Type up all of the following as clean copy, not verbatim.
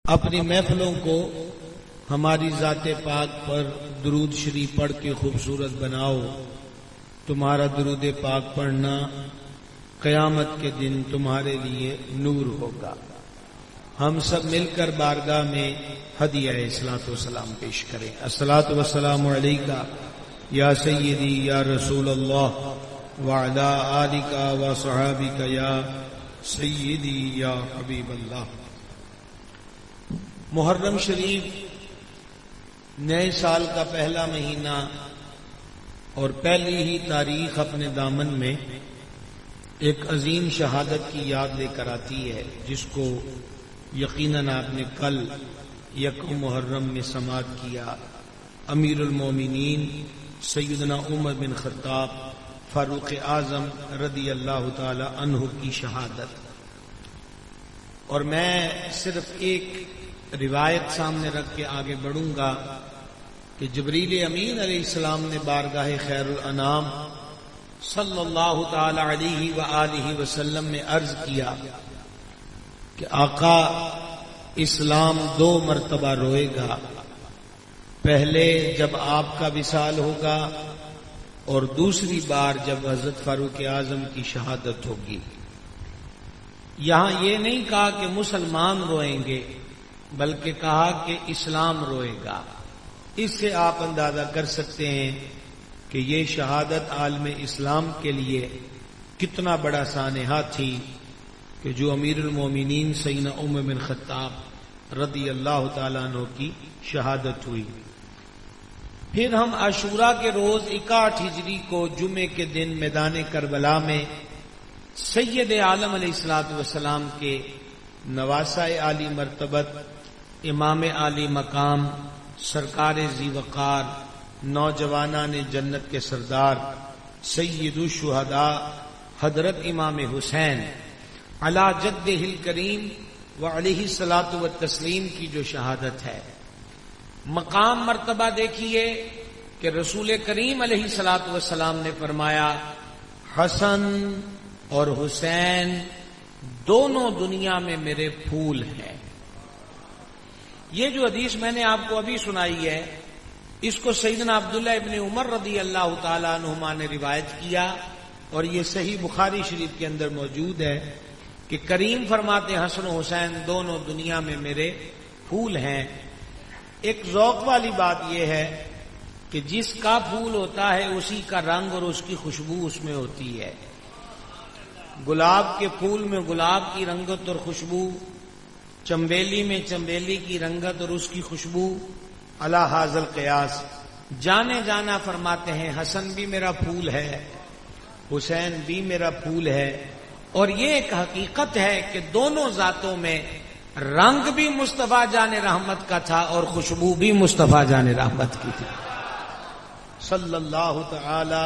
اپنی محفلوں کو ہماری ذات پاک پر درود شریف پڑھ کے خوبصورت بناؤ۔ تمہارا درود پاک پڑھنا قیامت کے دن تمہارے لیے نور ہوگا۔ ہم سب مل کر بارگاہ میں ہدیہ الصلاۃ والسلام پیش کریں۔ الصلاۃ والسلام علیکہ یا سیدی یا رسول اللہ وعلی آلک وصحابک یا سیدی یا حبیب اللہ۔ محرم شریف نئے سال کا پہلا مہینہ اور پہلی ہی تاریخ اپنے دامن میں ایک عظیم شہادت کی یاد لے کر آتی ہے، جس کو یقیناً آپ نے کل یکم محرم میں سماعت کیا۔ امیر المومنین سیدنا عمر بن خطاب فاروق اعظم رضی اللہ تعالی عنہ کی شہادت، اور میں صرف ایک روایت سامنے رکھ کے آگے بڑھوں گا کہ جبریل امین علیہ السلام نے بارگاہ خیر الانام صلی اللہ تعالی علیہ وآلہ وسلم میں عرض کیا کہ آقا، اسلام دو مرتبہ روئے گا، پہلے جب آپ کا وصال ہوگا اور دوسری بار جب حضرت فاروق اعظم کی شہادت ہوگی۔ یہاں یہ نہیں کہا کہ مسلمان روئیں گے، بلکہ کہا کہ اسلام روئے گا۔ اس سے آپ اندازہ کر سکتے ہیں کہ یہ شہادت عالم اسلام کے لیے کتنا بڑا سانحہ تھی کہ جو امیر المومنین سیدنا عمر بن خطاب رضی اللہ تعالیٰ عنہ کی شہادت ہوئی۔ پھر ہم عاشوراء کے روز 61 ہجری کو جمعے کے دن میدان کربلا میں سید عالم علیہ الصلوۃ والسلام کے نواسہ عالی مرتبت، امام عالی مقام، سرکار ذی وقار، نوجوانان جنت کے سردار، سید الشہداء حضرت امام حسین علی جدہ الکریم وعلیہ الصلاۃ والتسلیم کی جو شہادت ہے، مقام مرتبہ دیکھیے کہ رسول کریم علیہ الصلاۃ والسلام نے فرمایا، حسن اور حسین دونوں دنیا میں میرے پھول ہیں۔ یہ جو حدیث میں نے آپ کو ابھی سنائی ہے، اس کو سیدنا عبداللہ ابن عمر رضی اللہ تعالی عنہما نے روایت کیا، اور یہ صحیح بخاری شریف کے اندر موجود ہے کہ کریم فرماتے حسن و حسین دونوں دنیا میں میرے پھول ہیں۔ ایک ذوق والی بات یہ ہے کہ جس کا پھول ہوتا ہے اسی کا رنگ اور اس کی خوشبو اس میں ہوتی ہے۔ گلاب کے پھول میں گلاب کی رنگت اور خوشبو، چنبیلی میں چنبیلی کی رنگت اور اس کی خوشبو، علی ھذا القیاس جانے جانا فرماتے ہیں حسن بھی میرا پھول ہے، حسین بھی میرا پھول ہے۔ اور یہ ایک حقیقت ہے کہ دونوں ذاتوں میں رنگ بھی مصطفیٰ جان رحمت کا تھا اور خوشبو بھی مصطفیٰ جان رحمت کی تھی صلی اللہ تعالی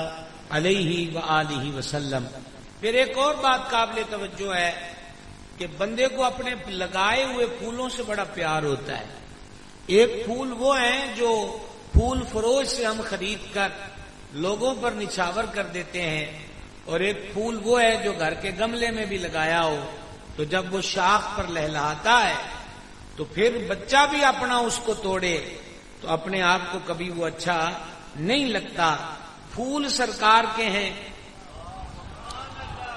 علیہ وآلہ وسلم۔ پھر ایک اور بات قابل توجہ ہے کہ بندے کو اپنے لگائے ہوئے پھولوں سے بڑا پیار ہوتا ہے۔ ایک پھول وہ ہیں جو پھول فروش سے ہم خرید کر لوگوں پر نچھاور کر دیتے ہیں، اور ایک پھول وہ ہے جو گھر کے گملے میں بھی لگایا ہو تو جب وہ شاخ پر لہلاتا ہے تو پھر بچہ بھی اپنا اس کو توڑے تو اپنے آپ کو کبھی وہ اچھا نہیں لگتا۔ پھول سرکار کے ہیں،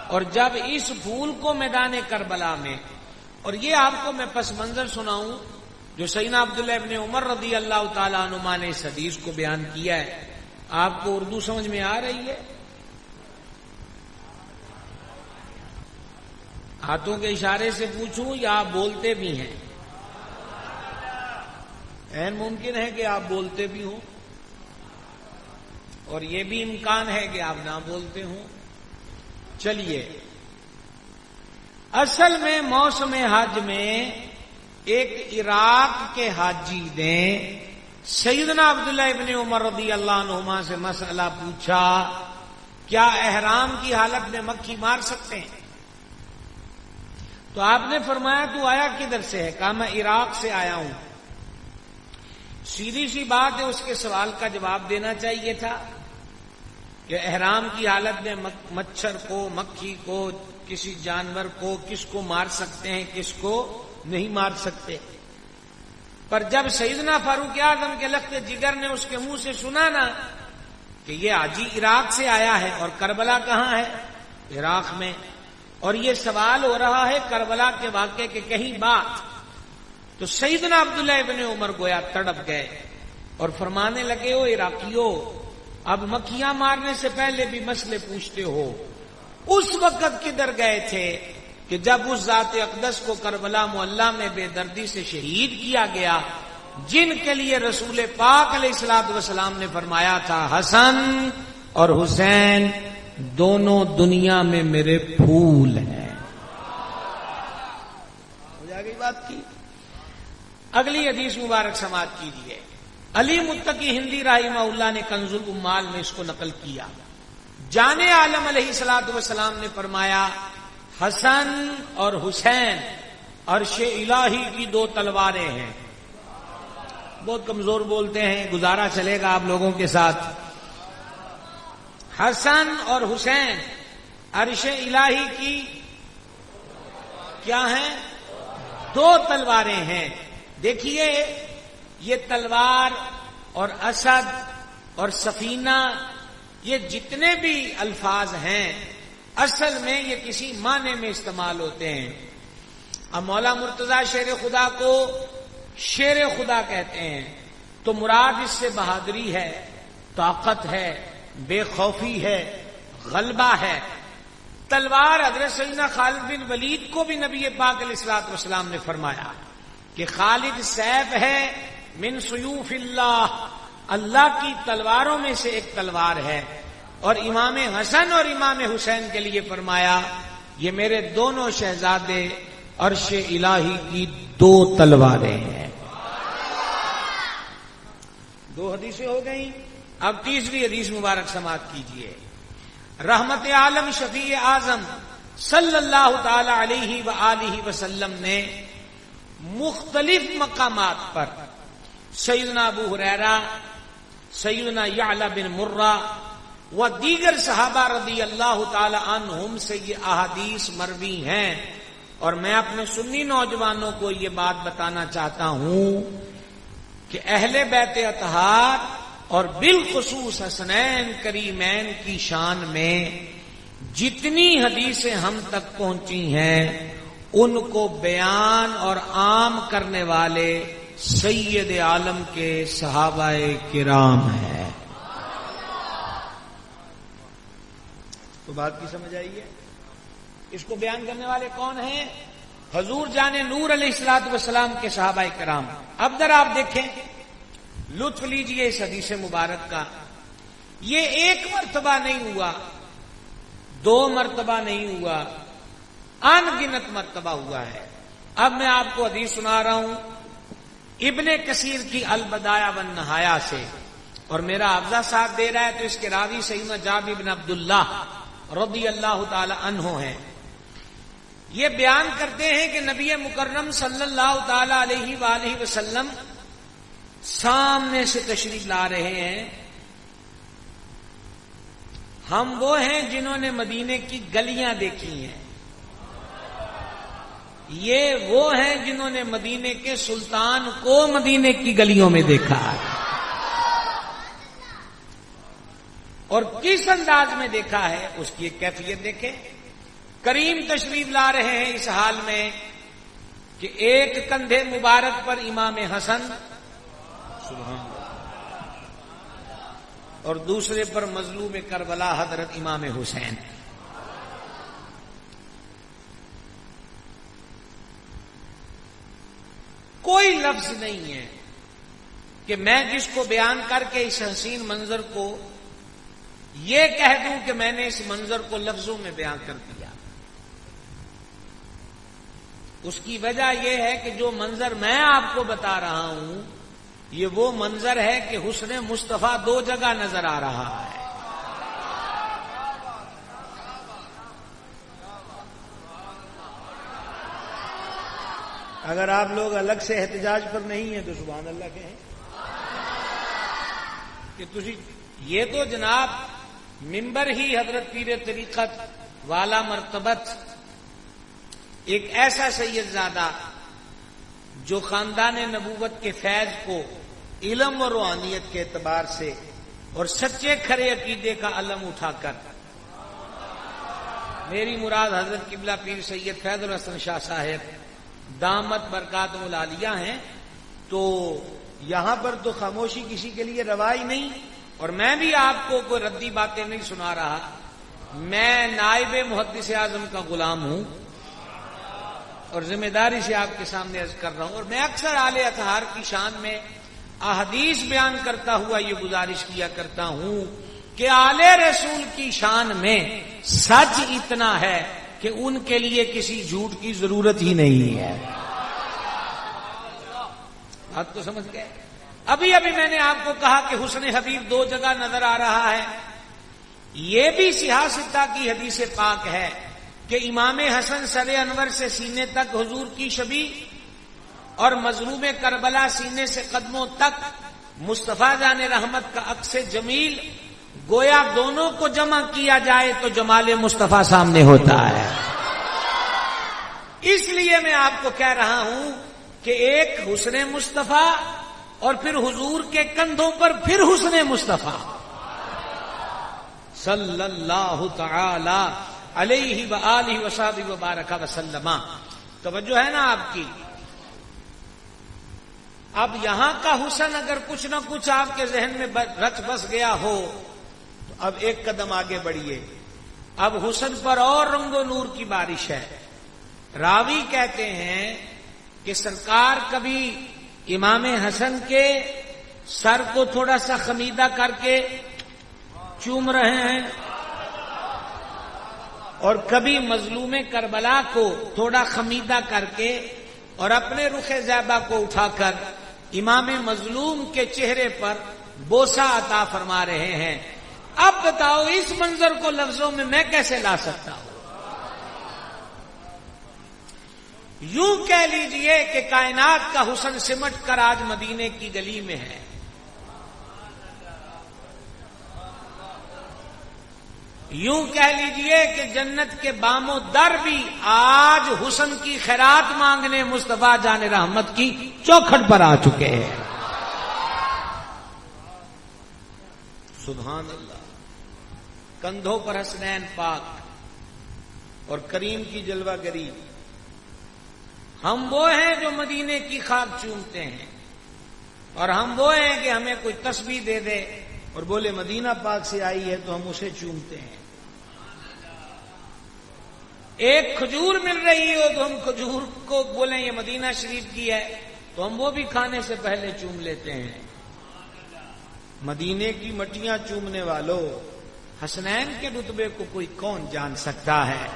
اور جب اس پھول کو میدان کربلا میں، اور یہ آپ کو میں پس منظر سناؤں جو سیدنا عبداللہ ابن عمر رضی اللہ تعالیٰ عنہما نے اس حدیث کو بیان کیا ہے، آپ کو اردو سمجھ میں آ رہی ہے؟ ہاتھوں کے اشارے سے پوچھوں یا آپ بولتے بھی ہیں؟ عین ممکن ہے کہ آپ بولتے بھی ہوں، اور یہ بھی امکان ہے کہ آپ نہ بولتے ہوں۔ چلیے، اصل میں موسم حج میں ایک عراق کے حاجی نے سیدنا عبداللہ ابن عمر رضی اللہ عنہما سے مسئلہ پوچھا، کیا احرام کی حالت میں مکھی مار سکتے ہیں؟ تو آپ نے فرمایا تو آیا کدھر سے ہے؟ کہا میں عراق سے آیا ہوں۔ سیدھی سی بات ہے، اس کے سوال کا جواب دینا چاہیے تھا کہ احرام کی حالت میں مچھر کو، مکھی کو، کسی جانور کو کس کو مار سکتے ہیں، کس کو نہیں مار سکتے۔ پر جب سیدنا فاروق اعظم کے لخت جگر نے اس کے منہ سے سنا نا کہ یہ حاجی عراق سے آیا ہے اور کربلا کہاں ہے؟ عراق میں، اور یہ سوال ہو رہا ہے کربلا کے واقعے کے کہیں بات، تو سیدنا عبداللہ ابن عمر گویا تڑپ گئے اور فرمانے لگے، او عراقیوں، اب مکھیاں مارنے سے پہلے بھی مسئلے پوچھتے ہو، اس وقت کدھر گئے تھے کہ جب اس ذات اقدس کو کربلا معلی میں بے دردی سے شہید کیا گیا، جن کے لیے رسول پاک علیہ الصلوۃ والسلام نے فرمایا تھا حسن اور حسین دونوں دنیا میں میرے پھول ہیں۔ ہو جائے گی بات کی۔ اگلی حدیث مبارک سماعت کیجیے۔ علی متقی ہندی رحمہ اللہ نے کنز الاموال میں اس کو نقل کیا۔ جان عالم علیہ الصلوۃ والسلام نے فرمایا، حسن اور حسین عرش الہی کی دو تلواریں ہیں۔ بہت کمزور بولتے ہیں، گزارا چلے گا آپ لوگوں کے ساتھ۔ حسن اور حسین عرش الہی کی کیا ہیں؟ دو تلواریں ہیں۔ دیکھیے، یہ تلوار اور اسد اور سفینہ، یہ جتنے بھی الفاظ ہیں اصل میں یہ کسی معنی میں استعمال ہوتے ہیں۔ اب مولا مرتضی شیر خدا کو شیر خدا کہتے ہیں تو مراد اس سے بہادری ہے، طاقت ہے، بے خوفی ہے، غلبہ ہے۔ تلوار حضرت سیدنا خالد بن ولید کو بھی نبی پاک علیہ الصلوۃ والسلام نے فرمایا کہ خالد سیف ہے من سیوف اللہ، اللہ کی تلواروں میں سے ایک تلوار ہے۔ اور امام حسن اور امام حسین کے لیے فرمایا، یہ میرے دونوں شہزادے عرش الہی کی دو تلواریں ہیں۔ دو حدیثیں ہو گئیں، اب تیسری حدیث مبارک سماعت کیجیے۔ رحمت عالم شفیع اعظم صلی اللہ تعالی علیہ وآلہ وسلم نے مختلف مقامات پر سیدنا ابو ہریرہ، سیدنا یعلا بن مرہ و دیگر صحابہ رضی اللہ تعالی عنہم سے یہ احادیث مروی ہیں، اور میں اپنے سنی نوجوانوں کو یہ بات بتانا چاہتا ہوں کہ اہل بیت اطہار اور بالخصوص حسنین کریمین کی شان میں جتنی حدیثیں ہم تک پہنچی ہیں ان کو بیان اور عام کرنے والے سید عالم کے صحابہ کرام ہیں۔ تو بات کی سمجھ آئی ہے؟ اس کو بیان کرنے والے کون ہیں؟ حضور جان نور علیہ الصلوۃ والسلام کے صحابہ کرام۔ اب ذرا آپ دیکھیں، لطف لیجئے اس حدیث مبارک کا۔ یہ ایک مرتبہ نہیں ہوا، دو مرتبہ نہیں ہوا، ان گنت مرتبہ ہوا ہے۔ اب میں آپ کو حدیث سنا رہا ہوں ابن کثیر کی البدایہ والنہایہ سے، اور میرا حافظہ ساتھ دے رہا ہے تو اس کے راوی سیدنا جابر بن عبداللہ رضی اللہ تعالی عنہ ہیں۔ یہ بیان کرتے ہیں کہ نبی مکرم صلی اللہ تعالی علیہ وآلہ وسلم سامنے سے تشریف لا رہے ہیں۔ ہم وہ ہیں جنہوں نے مدینے کی گلیاں دیکھی ہیں، یہ وہ ہیں جنہوں نے مدینے کے سلطان کو مدینے کی گلیوں میں دیکھا ہے، اور کس انداز میں دیکھا ہے اس کی ایک کیفیت دیکھیں۔ کریم تشریف لا رہے ہیں اس حال میں کہ ایک کندھے مبارک پر امام حسن سبحان اللہ، اور دوسرے پر مظلوم کربلا حضرت امام حسین۔ کوئی لفظ نہیں ہے کہ میں جس کو بیان کر کے اس حسین منظر کو یہ کہہ دوں کہ میں نے اس منظر کو لفظوں میں بیان کر دیا۔ اس کی وجہ یہ ہے کہ جو منظر میں آپ کو بتا رہا ہوں یہ وہ منظر ہے کہ حسن مصطفیٰ دو جگہ نظر آ رہا ہے۔ اگر آپ لوگ الگ سے احتجاج پر نہیں ہیں تو سبحان اللہ کہیں کہ تسی یہ تو جناب منبر ہی حضرت پیر طریقت والا مرتبت ایک ایسا سید زادہ جو خاندان نبوت کے فیض کو علم اور روحانیت کے اعتبار سے اور سچے کھرے عقیدے کا علم اٹھا کر، میری مراد حضرت قبلہ پیر سید فیض الحسن شاہ صاحب دامت برکاتہم العالیہ ہیں، تو یہاں پر تو خاموشی کسی کے لیے روا ہی نہیں، اور میں بھی آپ کو کوئی ردی باتیں نہیں سنا رہا، میں نائب محدث اعظم کا غلام ہوں اور ذمہ داری سے آپ کے سامنے عرض کر رہا ہوں، اور میں اکثر اہل اطہار کی شان میں احادیث بیان کرتا ہوا یہ گزارش کیا کرتا ہوں کہ آل رسول کی شان میں سچ اتنا ہے کہ ان کے لیے کسی جھوٹ کی ضرورت ہی نہیں ہے۔ بات تو سمجھ گئے؟ ابھی میں نے آپ کو کہا کہ حسن حبیب 2 جگہ نظر آ رہا ہے، یہ بھی صحاح ستہ کی حدیث پاک ہے کہ امام حسن سر انور سے سینے تک حضور کی شبیہ اور مظلوم کربلا سینے سے قدموں تک مصطفیٰ جان رحمت کا عکس جمیل، گویا دونوں کو جمع کیا جائے تو جمال مصطفیٰ سامنے ہوتا ہے۔ اس لیے میں آپ کو کہہ رہا ہوں کہ ایک حسن مصطفیٰ اور پھر حضور کے کندھوں پر پھر حسن مصطفیٰ صلی اللہ تعالی علیہ وآلہ وصحبہ وبارک وسلم۔ توجہ ہے نا آپ کی؟ اب یہاں کا حسن اگر کچھ نہ کچھ آپ کے ذہن میں رچ بس گیا ہو تو اب ایک قدم آگے بڑھیے، اب حسن پر اور رنگ و نور کی بارش ہے۔ راوی کہتے ہیں کہ سرکار کبھی امام حسن کے سر کو تھوڑا سا خمیدہ کر کے چوم رہے ہیں اور کبھی مظلوم کربلا کو تھوڑا خمیدہ کر کے اور اپنے رخ زیبا کو اٹھا کر امام مظلوم کے چہرے پر بوسہ عطا فرما رہے ہیں۔ اب بتاؤ اس منظر کو لفظوں میں میں کیسے لا سکتا ہوں؟ یوں کہہ لیجئے کہ کائنات کا حسن سمٹ کر آج مدینے کی گلی میں ہے۔ یوں کہہ لیجئے کہ جنت کے بام و در بھی آج حسن کی خیرات مانگنے مصطفیٰ جان رحمت کی چوکھٹ پر آ چکے ہیں۔ سبحان اللہ۔ کندھوں پر حسنین پاک اور کریم کی جلوہ گری، ہم وہ ہیں جو مدینے کی خاک چومتے ہیں، اور ہم وہ ہیں کہ ہمیں کوئی تسبیح دے دے اور بولے مدینہ پاک سے آئی ہے تو ہم اسے چومتے ہیں۔ ایک کھجور مل رہی ہو تو ہم کھجور کو بولیں یہ مدینہ شریف کی ہے تو ہم وہ بھی کھانے سے پہلے چوم لیتے ہیں۔ مدینے کی مٹیاں چومنے والوں، حسنین کے رتبے کو کوئی کون جان سکتا ہے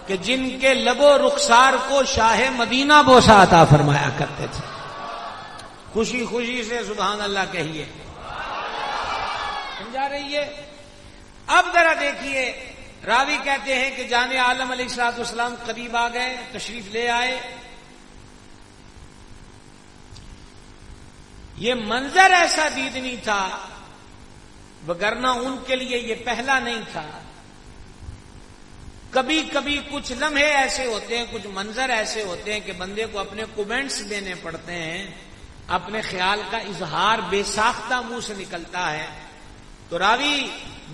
کہ جن کے لب و رخسار کو شاہ مدینہ بوسہ عطا فرمایا کرتے تھے۔ خوشی خوشی سے سبحان اللہ کہیے، سمجھا رہی ہے؟ اب ذرا دیکھیے، راوی کہتے ہیں کہ جان عالم علیہ الصلوۃ والسلام قریب آ گئے، تشریف لے آئے۔ یہ منظر ایسا دیدنی تھا، وگرنہ ان کے لیے یہ پہلا نہیں تھا۔ کبھی کبھی کچھ لمحے ایسے ہوتے ہیں، کچھ منظر ایسے ہوتے ہیں کہ بندے کو اپنے کومنٹس دینے پڑتے ہیں، اپنے خیال کا اظہار بے ساختہ منہ سے نکلتا ہے۔ تو راوی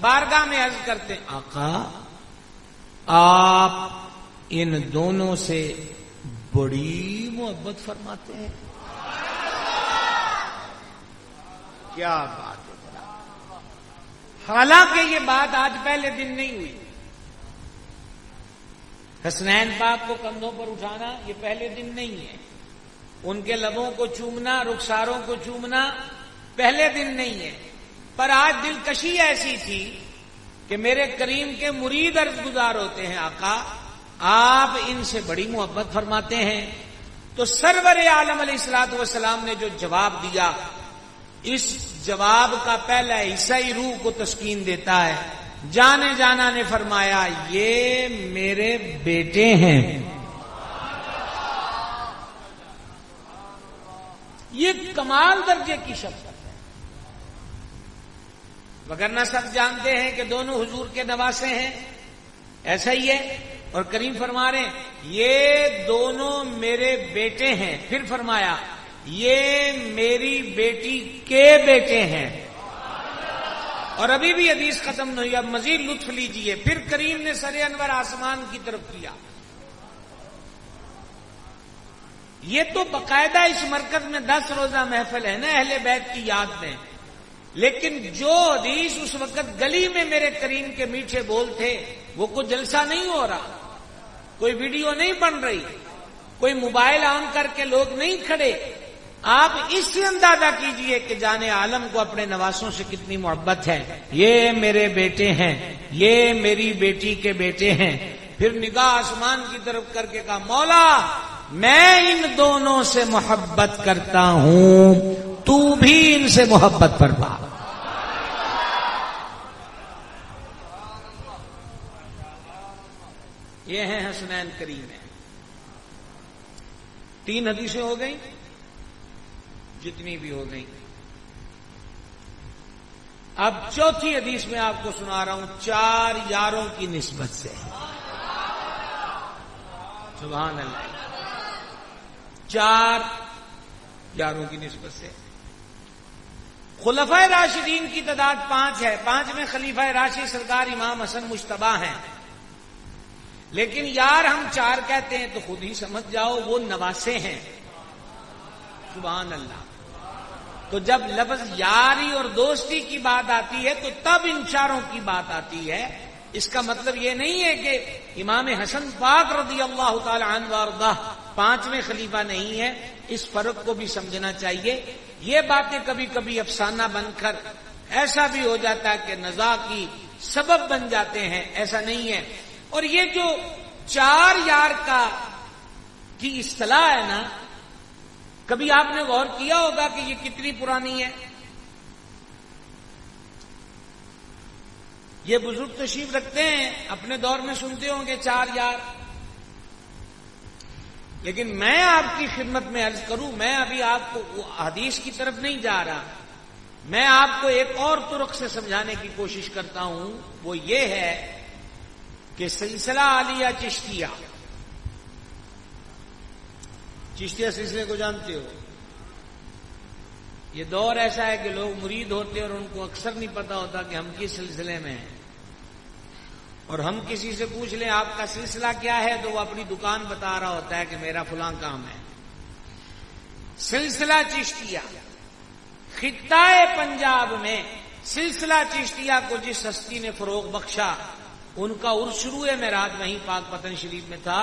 بارگاہ میں عرض کرتے ہیں، آقا آپ ان دونوں سے بڑی محبت فرماتے ہیں۔ کیا بات ہے! حالانکہ یہ بات آج پہلے دن نہیں ہوئی، حسنین پاک کو کندھوں پر اٹھانا یہ پہلے دن نہیں ہے، ان کے لبوں کو چومنا، رخساروں کو چومنا پہلے دن نہیں ہے، پر آج دلکشی ایسی تھی کہ میرے کریم کے مرید عرض گزار ہوتے ہیں، آقا آپ ان سے بڑی محبت فرماتے ہیں۔ تو سرور عالم علیہ الصلوۃ والسلام نے جو جواب دیا، اس جواب کا پہلا حصہ ہی روح کو تسکین دیتا ہے۔ جانے جانا نے فرمایا یہ میرے بیٹے ہیں۔ یہ کمال درجے کی شفقت ہے، وگرنہ سب جانتے ہیں کہ دونوں حضور کے نواسے ہیں، ایسا ہی ہے۔ اور کریم فرما رہے ہیں یہ دونوں میرے بیٹے ہیں. پھر فرمایا یہ میری بیٹی کے بیٹے ہیں. اور ابھی بھی حدیث ختم نہیں ہوئی، اب مزید لطف لیجئے. پھر کریم نے سر انور آسمان کی طرف کیا. یہ تو باقاعدہ اس مرکز میں 10 روزہ محفل ہے نا اہل بیت کی یاد میں، لیکن جو حدیث اس وقت گلی میں میرے کریم کے میٹھے بول تھے، وہ کوئی جلسہ نہیں ہو رہا، کوئی ویڈیو نہیں بن رہی، کوئی موبائل آن کر کے لوگ نہیں کھڑے. آپ اس سے اندازہ کیجئے کہ جان عالم کو اپنے نواسوں سے کتنی محبت ہے. یہ میرے بیٹے ہیں، یہ میری بیٹی کے بیٹے ہیں. پھر نگاہ آسمان کی طرف کر کے کہا مولا میں ان دونوں سے محبت کرتا ہوں، تو بھی ان سے محبت فرما. یہ ہیں حسنین کریم ہیں. 3 حدیثیں ہو گئیں، جتنی بھی ہو گئیں. اب چوتھی حدیث میں آپ کو سنا رہا ہوں 4 یاروں کی نسبت سے. سبحان اللہ. 4 یاروں کی نسبت سے. خلفائے راشدین کی تعداد 5 ہے. 5 میں خلیفہ راشد سرکار امام حسن مجتبی ہیں، لیکن یار ہم 4 کہتے ہیں تو خود ہی سمجھ جاؤ وہ نواسے ہیں. سبحان اللہ. تو جب لفظ یاری اور دوستی کی بات آتی ہے تو تب ان 4 کی بات آتی ہے. اس کا مطلب یہ نہیں ہے کہ امام حسن پاک رضی اللہ تعالی عنہ وارضاہ 5ویں خلیفہ نہیں ہے. اس فرق کو بھی سمجھنا چاہیے. یہ باتیں کبھی کبھی افسانہ بن کر ایسا بھی ہو جاتا ہے کہ نزاع کی سبب بن جاتے ہیں، ایسا نہیں ہے. اور یہ جو 4 یار کی اصطلاح ہے نا، کبھی آپ نے غور کیا ہوگا کہ یہ کتنی پرانی ہے؟ یہ بزرگ تشریف رکھتے ہیں، اپنے دور میں سنتے ہوں گے 4 یار. لیکن میں آپ کی خدمت میں عرض کروں، میں ابھی آپ کو حدیث کی طرف نہیں جا رہا، میں آپ کو ایک اور طرق سے سمجھانے کی کوشش کرتا ہوں. وہ یہ ہے کہ سلسلہ عالیہ چشتیہ سلسلے کو جانتے ہو. یہ دور ایسا ہے کہ لوگ مرید ہوتے اور ان کو اکثر نہیں پتا ہوتا کہ ہم کس سلسلے میں ہیں. اور ہم کسی سے پوچھ لیں آپ کا سلسلہ کیا ہے تو وہ اپنی دکان بتا رہا ہوتا ہے کہ میرا فلاں کام ہے. سلسلہ چشتیہ خطہ پنجاب میں سلسلہ چشتیہ کو جس ہستی نے فروغ بخشا، ان کا عرس شروع معراج وہیں پاک پتن شریف میں تھا.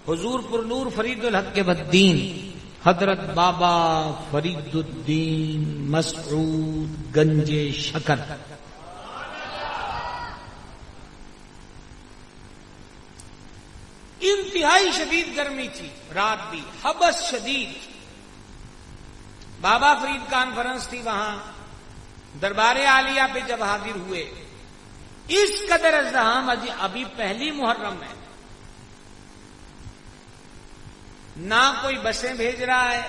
حضور پر نور فرید الحق کے بدین حضرت بابا فرید الدین مسعود گنج شکر. انتہائی شدید گرمی تھی، رات بھی حبس شدید. بابا فرید کانفرنس تھی وہاں. دربار عالیہ پہ جب حاضر ہوئے، اس قدر ازدحام، ابھی پہلی محرم ہے، نہ کوئی بسیں بھیج رہا ہے،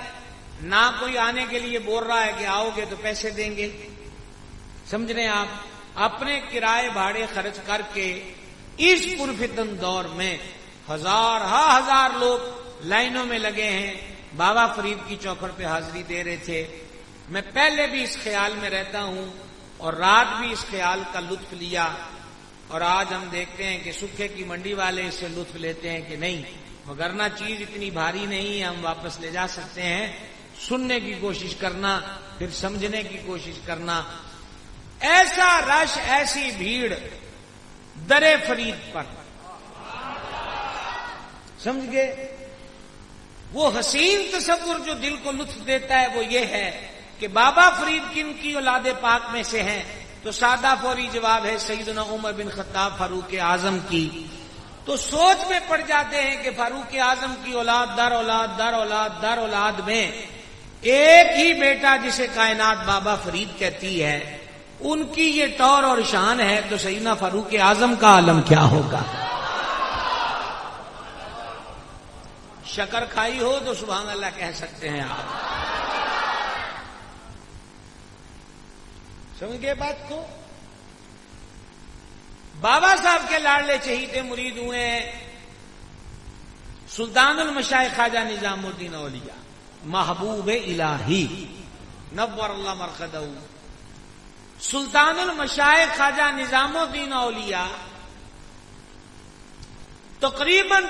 نہ کوئی آنے کے لیے بول رہا ہے کہ آؤ گے تو پیسے دیں گے. سمجھ رہے ہیں آپ؟ اپنے کرائے بھاڑے خرچ کر کے اس پرفتن دور میں ہزار لوگ لائنوں میں لگے ہیں، بابا فرید کی چوکھٹ پہ حاضری دے رہے تھے. میں پہلے بھی اس خیال میں رہتا ہوں اور رات بھی اس خیال کا لطف لیا، اور آج ہم دیکھتے ہیں کہ سکھے کی منڈی والے اس سے لطف لیتے ہیں کہ نہیں، وگرنہ چیز اتنی بھاری نہیں ہے، ہم واپس لے جا سکتے ہیں. سننے کی کوشش کرنا، پھر سمجھنے کی کوشش کرنا. ایسا رش، ایسی بھیڑ در فرید پر، سمجھ گئے؟ وہ حسین تصور جو دل کو لطف دیتا ہے وہ یہ ہے کہ بابا فرید کن کی اولاد پاک میں سے ہیں؟ تو سادہ فوری جواب ہے سیدنا عمر بن خطاب فاروق اعظم کی. تو سوچ میں پڑ جاتے ہیں کہ فاروق اعظم کی اولاد در اولاد در اولاد در اولاد میں ایک ہی بیٹا جسے کائنات بابا فرید کہتی ہے، ان کی یہ ٹور اور شان ہے، تو سیدنا فاروق اعظم کا عالم کیا ہوگا؟ شکر کھائی ہو تو سبحان اللہ کہہ سکتے ہیں آپ. سمجھ گئے بات کو؟ بابا صاحب کے لاڈلے چہیتے مرید ہوئے ہیں. سلطان المشائخ خواجہ نظام الدین اولیاء، محبوب الہی نور اللہ مرقدہ، سلطان المشائخ خواجہ نظام الدین اولیاء تقریباً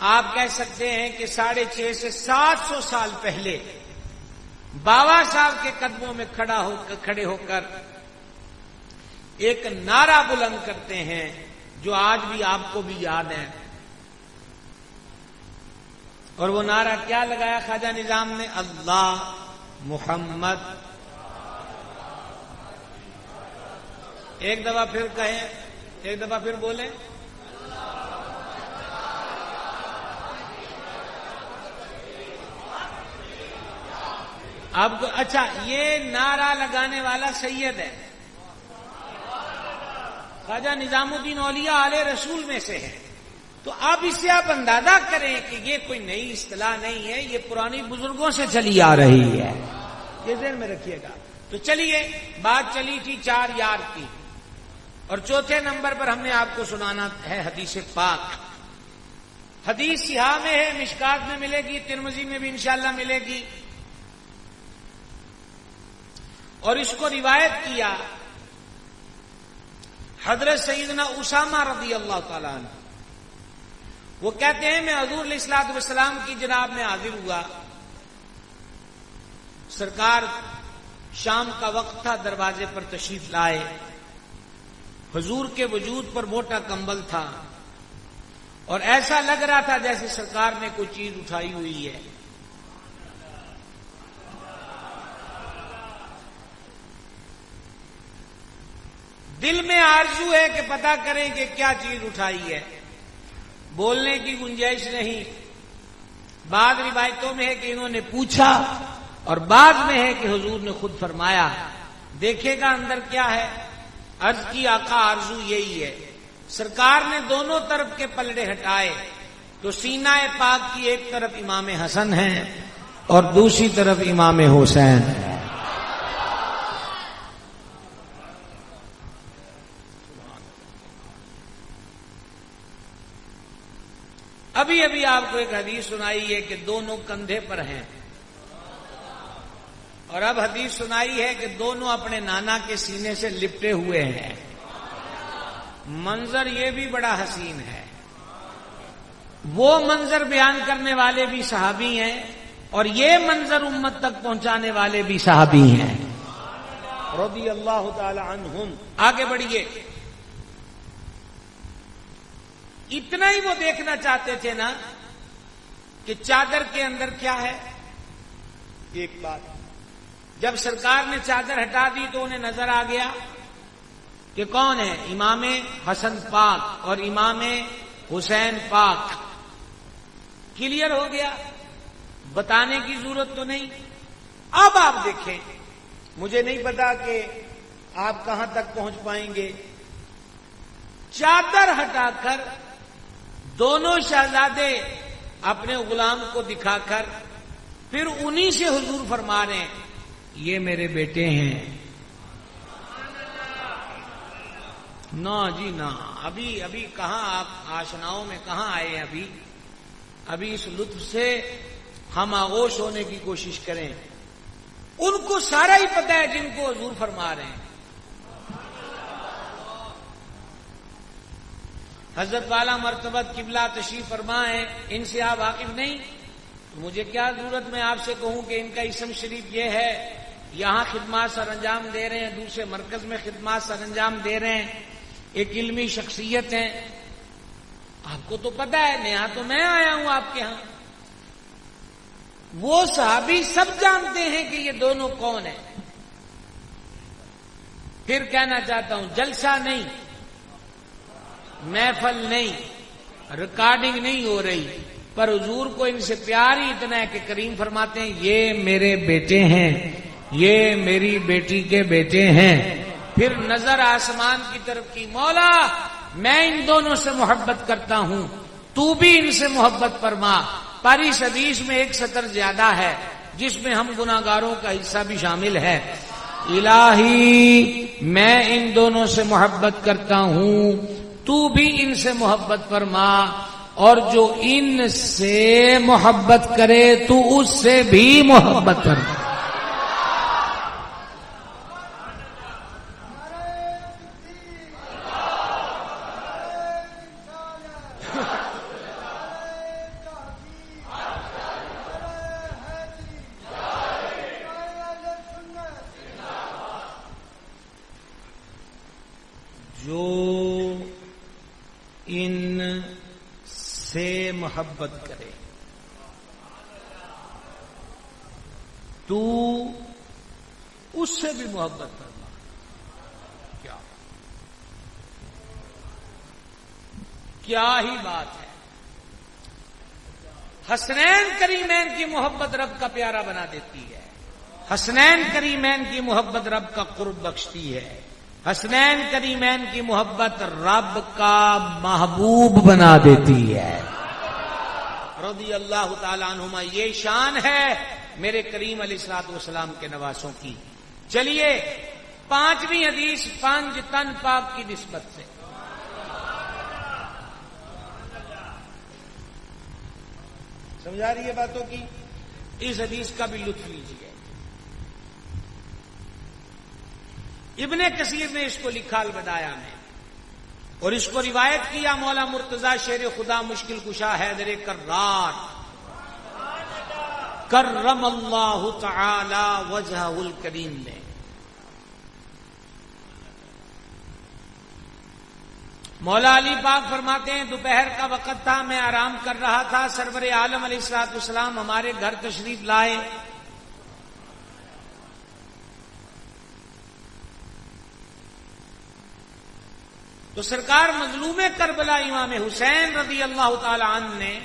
آپ کہہ سکتے ہیں کہ 650 سے 700 سال پہلے بابا صاحب کے قدموں میں کھڑے ہو کر ایک نعرہ بلند کرتے ہیں جو آج بھی آپ کو بھی یاد ہے. اور وہ نعرہ کیا لگایا خواجہ نظام نے؟ اللہ محمد. ایک دفعہ پھر کہیں، ایک دفعہ پھر بولیں. اب اچھا، یہ نعرہ لگانے والا سید ہے، خواجہ نظام الدین اولیاء آل رسول میں سے ہے. تو اب اس سے آپ اندازہ کریں کہ یہ کوئی نئی اصطلاح نہیں ہے، یہ پرانی بزرگوں سے چلی آ رہی ہے. یہ ذہن میں رکھیے گا. تو چلیے، بات چلی تھی 4 یار کی، اور چوتھے نمبر پر ہم نے آپ کو سنانا ہے حدیث پاک. حدیث صحیح میں ہے، مشکات میں ملے گی، ترمذی میں بھی انشاءاللہ ملے گی. اور اس کو روایت کیا حضرت سیدنا اسامہ رضی اللہ تعالیٰ عنہ. وہ کہتے ہیں میں حضور علیہ الصلوۃ والسلام کی جناب میں حاضر ہوا. سرکار شام کا وقت تھا، دروازے پر تشریف لائے. حضور کے وجود پر موٹا کمبل تھا اور ایسا لگ رہا تھا جیسے سرکار نے کوئی چیز اٹھائی ہوئی ہے. دل میں آرزو ہے کہ پتہ کریں کہ کیا چیز اٹھائی ہے. بولنے کی گنجائش نہیں. بعض روایتوں میں ہے کہ انہوں نے پوچھا، اور بعض میں ہے کہ حضور نے خود فرمایا دیکھے گا اندر کیا ہے. عرض کی آقا آرزو یہی ہے. سرکار نے دونوں طرف کے پلڑے ہٹائے تو سینہ پاک کی ایک طرف امام حسن ہے اور دوسری طرف امام حسین ہے. ابھی آپ کو ایک حدیث سنائی ہے کہ دونوں کندھے پر ہیں، اور اب حدیث سنائی ہے کہ دونوں اپنے نانا کے سینے سے لپٹے ہوئے ہیں. منظر یہ بھی بڑا حسین ہے. وہ منظر بیان کرنے والے بھی صحابی ہیں اور یہ منظر امت تک پہنچانے والے بھی صحابی ہیں رضی اللہ تعالی عنہم. آگے بڑھیے. اتنا ہی وہ دیکھنا چاہتے تھے نا کہ چادر کے اندر کیا ہے. ایک بات، جب سرکار نے چادر ہٹا دی تو انہیں نظر آ گیا کہ کون ہے؟ امام حسن پاک اور امام حسین پاک. کلیئر ہو گیا، بتانے کی ضرورت تو نہیں. اب آپ دیکھیں، مجھے نہیں پتا کہ آپ کہاں تک پہنچ پائیں گے. چادر ہٹا کر دونوں شہزادے اپنے غلام کو دکھا کر پھر انہی سے حضور فرما رہے ہیں یہ میرے بیٹے ہیں. نہ جی نہ، ابھی کہاں آپ آشناؤں میں کہاں آئے ہیں. ابھی اس لطف سے ہم آغوش ہونے کی کوشش کریں. ان کو سارا ہی پتہ ہے جن کو حضور فرما رہے ہیں. حضرت والا مرتبہ قبلہ تشریف فرما ہے، ان سے آپ واقف نہیں تو مجھے کیا ضرورت میں آپ سے کہوں کہ ان کا اسم شریف یہ ہے، یہاں خدمات سر انجام دے رہے ہیں، دوسرے مرکز میں خدمات سر انجام دے رہے ہیں، ایک علمی شخصیت ہیں. آپ کو تو پتہ ہے، نیا تو میں آیا ہوں آپ کے ہاں. وہ صحابی سب جانتے ہیں کہ یہ دونوں کون ہیں. پھر کہنا چاہتا ہوں، جلسہ نہیں، محفل نہیں، ریکارڈنگ نہیں ہو رہی، پر حضور کو ان سے پیار ہی اتنا ہے کہ کریم فرماتے ہیں یہ میرے بیٹے ہیں، یہ میری بیٹی کے بیٹے ہیں. پھر نظر آسمان کی طرف کی، مولا میں ان دونوں سے محبت کرتا ہوں، تو بھی ان سے محبت فرما. پر اس حدیث میں ایک سطر زیادہ ہے جس میں ہم گناہگاروں کا حصہ بھی شامل ہے. الہی میں ان دونوں سے محبت کرتا ہوں، تو بھی ان سے محبت فرما، اور جو ان سے محبت کرے تو اس سے بھی محبت فرما۔ جو ان سے محبت کرے تو اس سے بھی محبت کرنا۔ کیا ہی بات ہے! حسنین کریمین کی محبت رب کا پیارا بنا دیتی ہے، حسنین کریمین کی محبت رب کا قرب بخشتی ہے، حسنین کریمین کی محبت رب کا محبوب بنا دیتی ہے۔ رضی اللہ تعالی عنہما، یہ شان ہے میرے کریم علیہ الصلوۃ والسلام کے نواسوں کی۔ چلیے 5ویں حدیث 5 تن پاک کی نسبت سے۔ سمجھا رہی ہے باتوں کی؟ اس حدیث کا بھی لطف لیجیے۔ ابن کثیر نے اس کو لکھا البدایہ میں، اور اس کو روایت کیا مولا مرتضی شیر خدا مشکل کشا حیدر کرار کرم اللہ تعالی وجہہ الکریم نے۔ مولا علی پاک فرماتے ہیں دوپہر کا وقت تھا، میں آرام کر رہا تھا، سرور عالم علیہ الصلوۃ والسلام ہمارے گھر تشریف لائے۔ تو سرکار مظلوم کربلا امام حسین رضی اللہ تعالی عنہ نے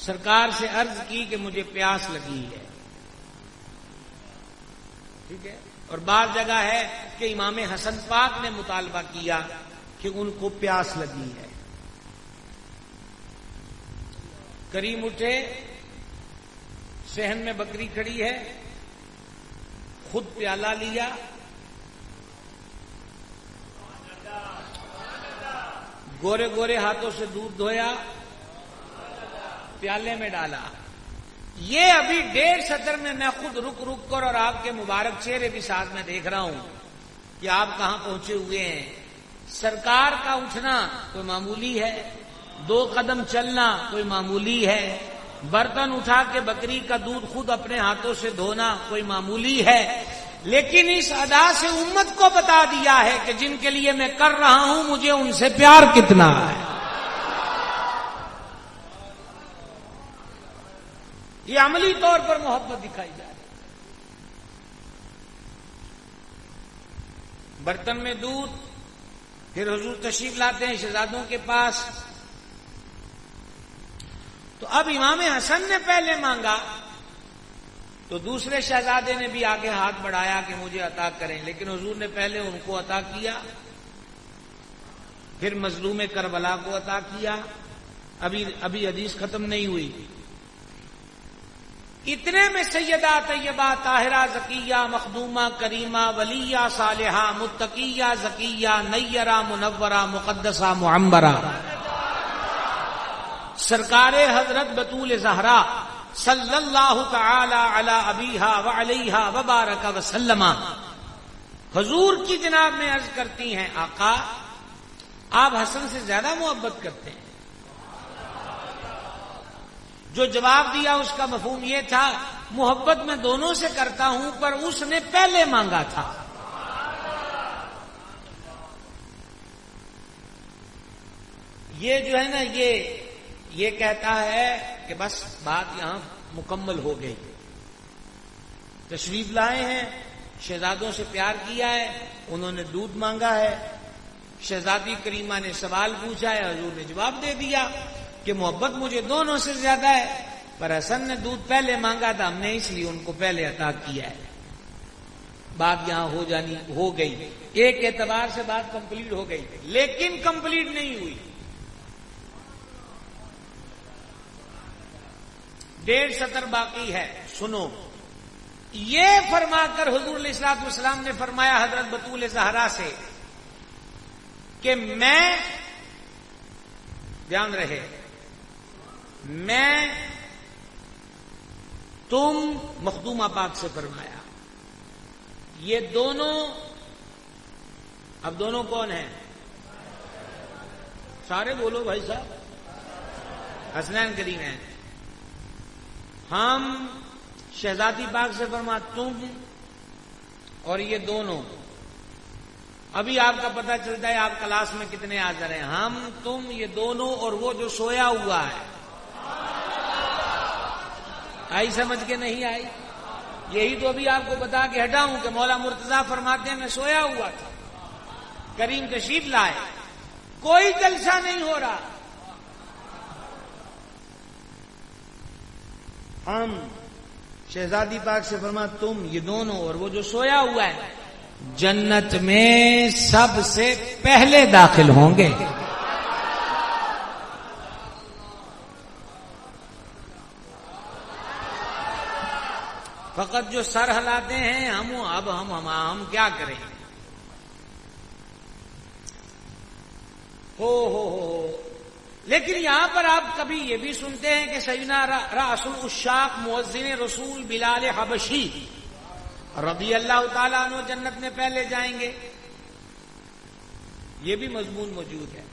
سرکار سے عرض کی کہ مجھے پیاس لگی ہے، ٹھیک ہے، اور بعض جگہ ہے کہ امام حسن پاک نے مطالبہ کیا کہ ان کو پیاس لگی ہے۔ کریم اٹھے، صحن میں بکری کھڑی ہے، خود پیالہ لیا، گورے گورے ہاتھوں سے دودھ دھویا، پیالے میں ڈالا۔ یہ ابھی 1.5 سطر میں میں خود رک کر اور آپ کے مبارک چہرے بھی ساتھ میں دیکھ رہا ہوں کہ آپ کہاں پہنچے ہوئے ہیں۔ سرکار کا اٹھنا کوئی معمولی ہے، 2 قدم چلنا کوئی معمولی ہے، برتن اٹھا کے بکری کا دودھ خود اپنے ہاتھوں سے دھونا کوئی معمولی ہے، لیکن اس ادا سے امت کو بتا دیا ہے کہ جن کے لیے میں کر رہا ہوں مجھے ان سے پیار کتنا ہے۔ یہ عملی طور پر محبت دکھائی جا رہی ہے۔ برتن میں دودھ، پھر حضور تشریف لاتے ہیں شہزادوں کے پاس۔ تو اب امام حسن نے پہلے مانگا تو دوسرے شہزادے نے بھی آگے ہاتھ بڑھایا کہ مجھے عطا کریں، لیکن حضور نے پہلے ان کو عطا کیا، پھر مظلوم کربلا کو عطا کیا۔ ابھی حدیث ختم نہیں ہوئی۔ اتنے میں سیدہ طیبہ طاہرہ زکیہ مخدومہ کریمہ ولیہ صالحہ متقیہ زکیہ نیرہ منورہ مقدسہ معمرہ سرکار حضرت بطول زہرا صلی اللہ تعالی علی ابیہا وعلیہا وبارک وسلم حضور کی جناب میں عرض کرتی ہیں، آقا آپ حسن سے زیادہ محبت کرتے ہیں۔ جو جواب دیا اس کا مفہوم یہ تھا محبت میں دونوں سے کرتا ہوں، پر اس نے پہلے مانگا تھا۔ یہ جو ہے نا یہ کہتا ہے کہ بس بات یہاں مکمل ہو گئی، تشریف لائے ہیں، شہزادوں سے پیار کیا ہے، انہوں نے دودھ مانگا ہے، شہزادی کریمہ نے سوال پوچھا ہے، حضور نے جواب دے دیا کہ محبت مجھے دونوں سے زیادہ ہے، پر حسن نے دودھ پہلے مانگا تھا، ہم نے اس لیے ان کو پہلے عطا کیا ہے۔ بات یہاں ہو گئی، ایک اعتبار سے بات کمپلیٹ ہو گئی، لیکن کمپلیٹ نہیں ہوئی۔ 1.5 سطر باقی ہے، سنو۔ یہ فرما کر حضور علیہ الصلوۃ والسلام نے فرمایا حضرت بطول زہرا سے کہ میں، دھیان رہے، میں، تم، مخدومہ پاک سے فرمایا، یہ دونوں، اب دونوں کون ہیں؟ سارے بولو بھائی صاحب، حسنین کریم ہیں۔ ہم شہزادی پاک سے فرما تم اور یہ دونوں، ابھی آپ کا پتہ چلتا ہے آپ کلاس میں کتنے حاضر ہیں، ہم، تم، یہ دونوں اور وہ جو سویا ہوا ہے۔ آئی سمجھ کے نہیں آئی؟ یہی تو ابھی آپ کو بتا کے ہٹا ہوں کہ مولا مرتضیٰ فرماتے ہیں میں سویا ہوا تھا، کریم تشریف لائے، کوئی جلسہ نہیں ہو رہا۔ ہم شہزادی پاک سے فرما تم، یہ دونوں اور وہ جو سویا ہوا ہے، جنت میں سب سے پہلے داخل ہوں گے۔ فقط جو سر ہلاتے ہیں ہم کیا کریں؟ ہو لیکن یہاں پر آپ کبھی یہ بھی سنتے ہیں کہ سیدنا رأس العشاق مؤذن رسول بلال حبشی رضی اللہ تعالیٰ عنہ جنت میں پہلے جائیں گے، یہ بھی مضمون موجود ہے۔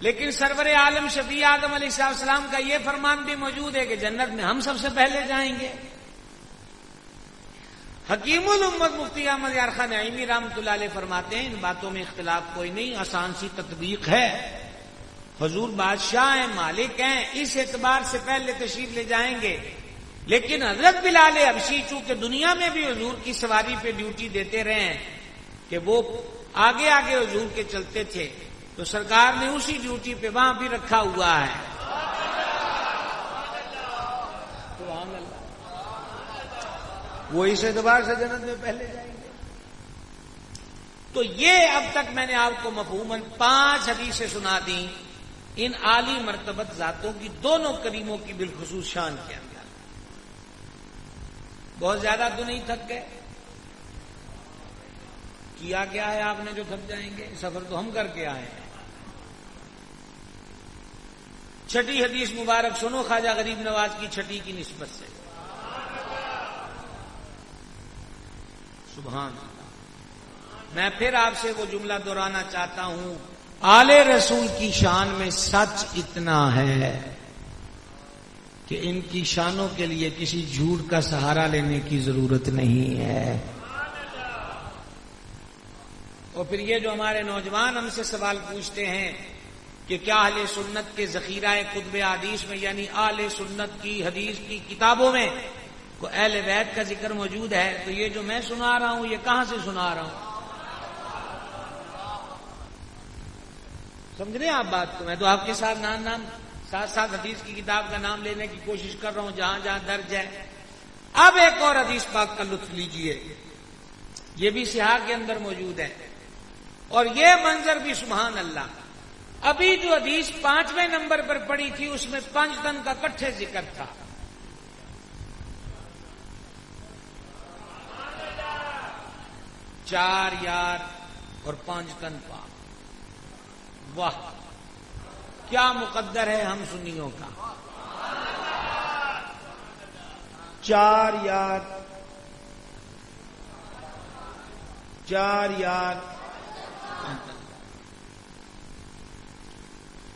لیکن سرور عالم شفیع آدم علیہ السلام کا یہ فرمان بھی موجود ہے کہ جنت میں ہم سب سے پہلے جائیں گے۔ حکیم الامت مفتی احمد یار خان نعیمی رحمۃ اللہ علیہ فرماتے ہیں ان باتوں میں اختلاف کوئی نہیں، آسان سی تطبیق ہے، حضور بادشاہ ہیں، مالک ہیں، اس اعتبار سے پہلے تشریف لے جائیں گے۔ لیکن حضرت بلال حبشی چونکہ دنیا میں بھی حضور کی سواری پہ ڈیوٹی دیتے رہے ہیں کہ وہ آگے آگے حضور کے چلتے تھے، تو سرکار نے اسی ڈیوٹی پہ وہاں بھی رکھا ہوا ہے۔ سبحان اللہ، وہ اس اعتبار سے جنت میں پہلے جائیں گے۔ تو یہ اب تک میں نے آپ کو مفہوماً 5 حدیثیں سنا دیں ان عالی مرتبت ذاتوں کی، دونوں کریموں کی بالخصوص شان کے اندر۔ بہت زیادہ تو نہیں تھک گئے؟ کیا کیا ہے آپ نے جو تھک جائیں گے؟ سفر تو ہم کر کے آئے ہیں۔ چھٹی حدیث مبارک سنو خواجہ غریب نواز کی چھٹی کی نسبت سے۔ سبحان اللہ، میں پھر آپ سے وہ جملہ دہرانا چاہتا ہوں، آل رسول کی شان میں سچ اتنا ہے کہ ان کی شانوں کے لیے کسی جھوٹ کا سہارا لینے کی ضرورت نہیں ہے۔ اور پھر یہ جو ہمارے نوجوان ہم سے سوال پوچھتے ہیں کہ کیا اہل سنت کے ذخیرہ کتب حدیث میں، یعنی اہل سنت کی حدیث کی کتابوں میں کو اہل بیت کا ذکر موجود ہے، تو یہ جو میں سنا رہا ہوں یہ کہاں سے سنا رہا ہوں؟ سمجھ رہے ہیں آپ بات کو؟ میں تو آپ کے ساتھ ساتھ حدیث کی کتاب کا نام لینے کی کوشش کر رہا ہوں جہاں جہاں درج ہے۔ اب ایک اور حدیث پاک کا لطف لیجئے، یہ بھی صحاح کے اندر موجود ہے، اور یہ منظر بھی سبحان اللہ۔ ابھی جو حدیث 5ویں نمبر پر پڑی تھی اس میں 5 تن کا کٹھے ذکر تھا۔ چار یار اور 5 تن پاک، واہ کیا مقدر ہے ہم سنیوں کا۔ 4 یار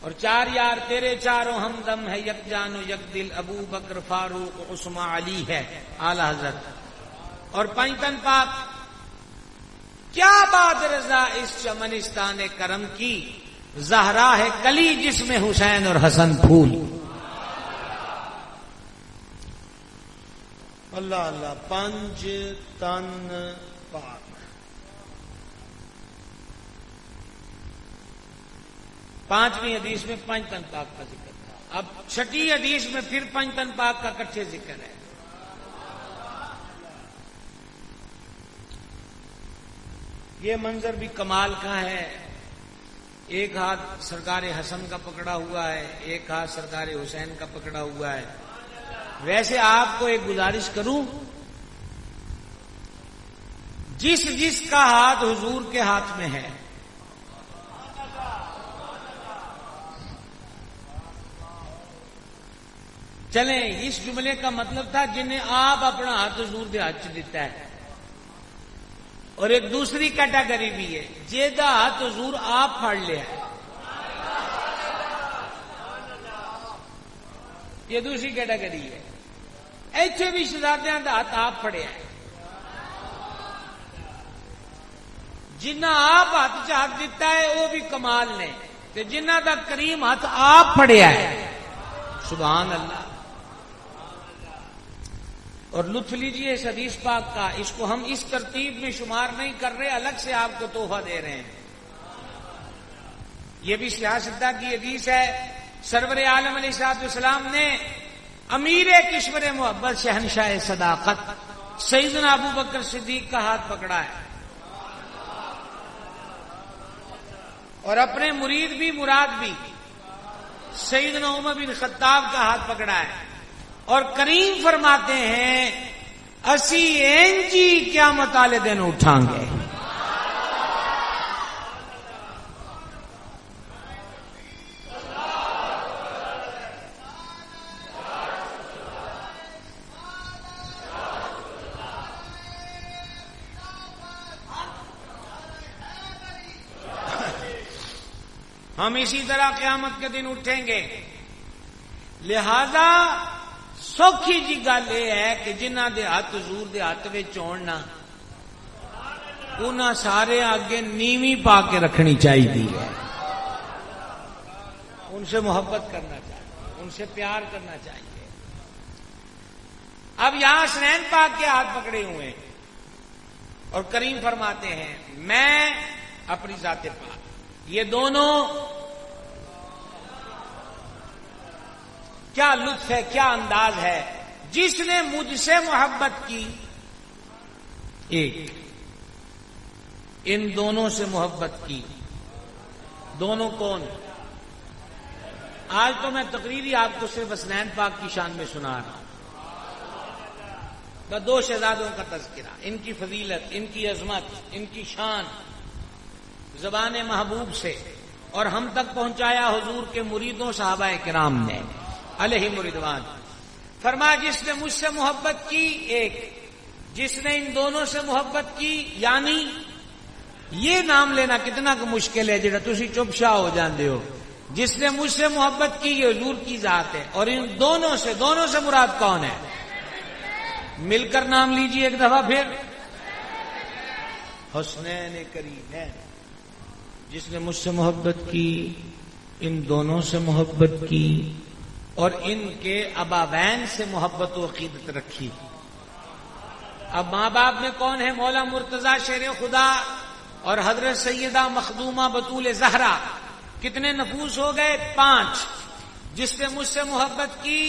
اور 4 یار تیرے چاروں ہمدم ہے، یک جان و یک دل، ابو بکر فاروق عثمان علی ہے اعلی حضرت۔ اور 5 تن پاک، کیا بات رضا اس چمنستان کرم کی، زہرا ہے کلی جس میں حسین اور حسن پھول۔ اللہ اللہ، 5 تن پاک۔ پانچویں حدیث میں 5 تن پاک کا ذکر تھا، اب چھٹی حدیث میں پھر 5 تن پاک کا کٹھے ذکر ہے۔ یہ منظر بھی کمال کا ہے، ایک ہاتھ سرکار حسن کا پکڑا ہوا ہے، ایک ہاتھ سرکار حسین کا پکڑا ہوا ہے۔ ویسے آپ کو ایک گزارش کروں، جس جس کا ہاتھ حضور کے ہاتھ میں ہے، چلیں اس جملے کا مطلب تھا جنہیں آپ اپنا ہاتھ حضور دے ہاتھ چ دیتا ہے، اور ایک دوسری کیٹیگری بھی ہے جیدہ ہاتھ حضور آپ پھاڑ لیا ہے، یہ دوسری کیٹیگری ہے۔ ایتھے بھی شہزادیاں دا ہاتھ آپ پھڑیا ہے، جنہ آپ ہاتھ چ ہاتھ دیتا ہے وہ بھی کمال نے، تے جنہ دا کریم ہاتھ آپ پھڑیا ہے، سبحان اللہ۔ اور لطف لیجیے اس حدیث پاک کا، اس کو ہم اس ترتیب میں شمار نہیں کر رہے، الگ سے آپ کو تحفہ دے رہے ہیں۔ یہ بھی سیاستہ کی حدیث ہے، سرور عالم علیہ الصلوۃ والسلام نے امیر کشور محبت شہنشاہ صداقت سیدنا ابو بکر صدیق کا ہاتھ پکڑا ہے، اور اپنے مرید بھی مراد بھی سیدنا عمر بن خطاب کا ہاتھ پکڑا ہے، اور کریم فرماتے ہیں اسی اینجی قیامت والے دن اٹھاں گے۔ ہم اسی طرح قیامت کے دن اٹھیں گے، لہذا سوکھی جی گل یہ ہے کہ جنہ دے ہاتھ حضور دے ہاتھ وچ ہون نا، انہاں سارے آگے نیوی پا کے رکھنی چاہیے، ان سے محبت کرنا چاہیے، ان سے پیار کرنا چاہیے۔ اب یہاں حسنین پاک کے ہاتھ پکڑے ہوئے ہیں، اور کریم فرماتے ہیں میں اپنی ذات پاک، یہ دونوں کیا لطف ہے، کیا انداز ہے، جس نے مجھ سے محبت کی ایک، ان دونوں سے محبت کی، دونوں کون؟ آج تو میں تقریری آپ کو صرف حسنین پاک کی شان میں سنا رہا ہوں، دو شہزادوں کا تذکرہ، ان کی فضیلت، ان کی عظمت، ان کی شان زبان محبوب سے، اور ہم تک پہنچایا حضور کے مریدوں صحابہ کرام نے علیہم رضوان۔ فرمایا جس نے مجھ سے محبت کی ایک، جس نے ان دونوں سے محبت کی، یعنی یہ نام لینا کتنا کو مشکل ہے جڑا تسی چپ شاہ ہو جاندے ہو، جس نے مجھ سے محبت کی یہ حضور کی ذات ہے، اور ان دونوں سے مراد کون ہے؟ مل کر نام لیجیے ایک دفعہ پھر، حسنین کریمین، جس نے مجھ سے محبت کی، ان دونوں سے محبت کی، اور ان کے اباوین سے محبت و عقیدت رکھی۔ اب ماں باپ میں کون ہے؟ مولا مرتضی شیر خدا اور حضرت سیدہ مخدومہ بطول زہرا، کتنے نفوس ہو گئے؟ 5۔ جس نے مجھ سے محبت کی،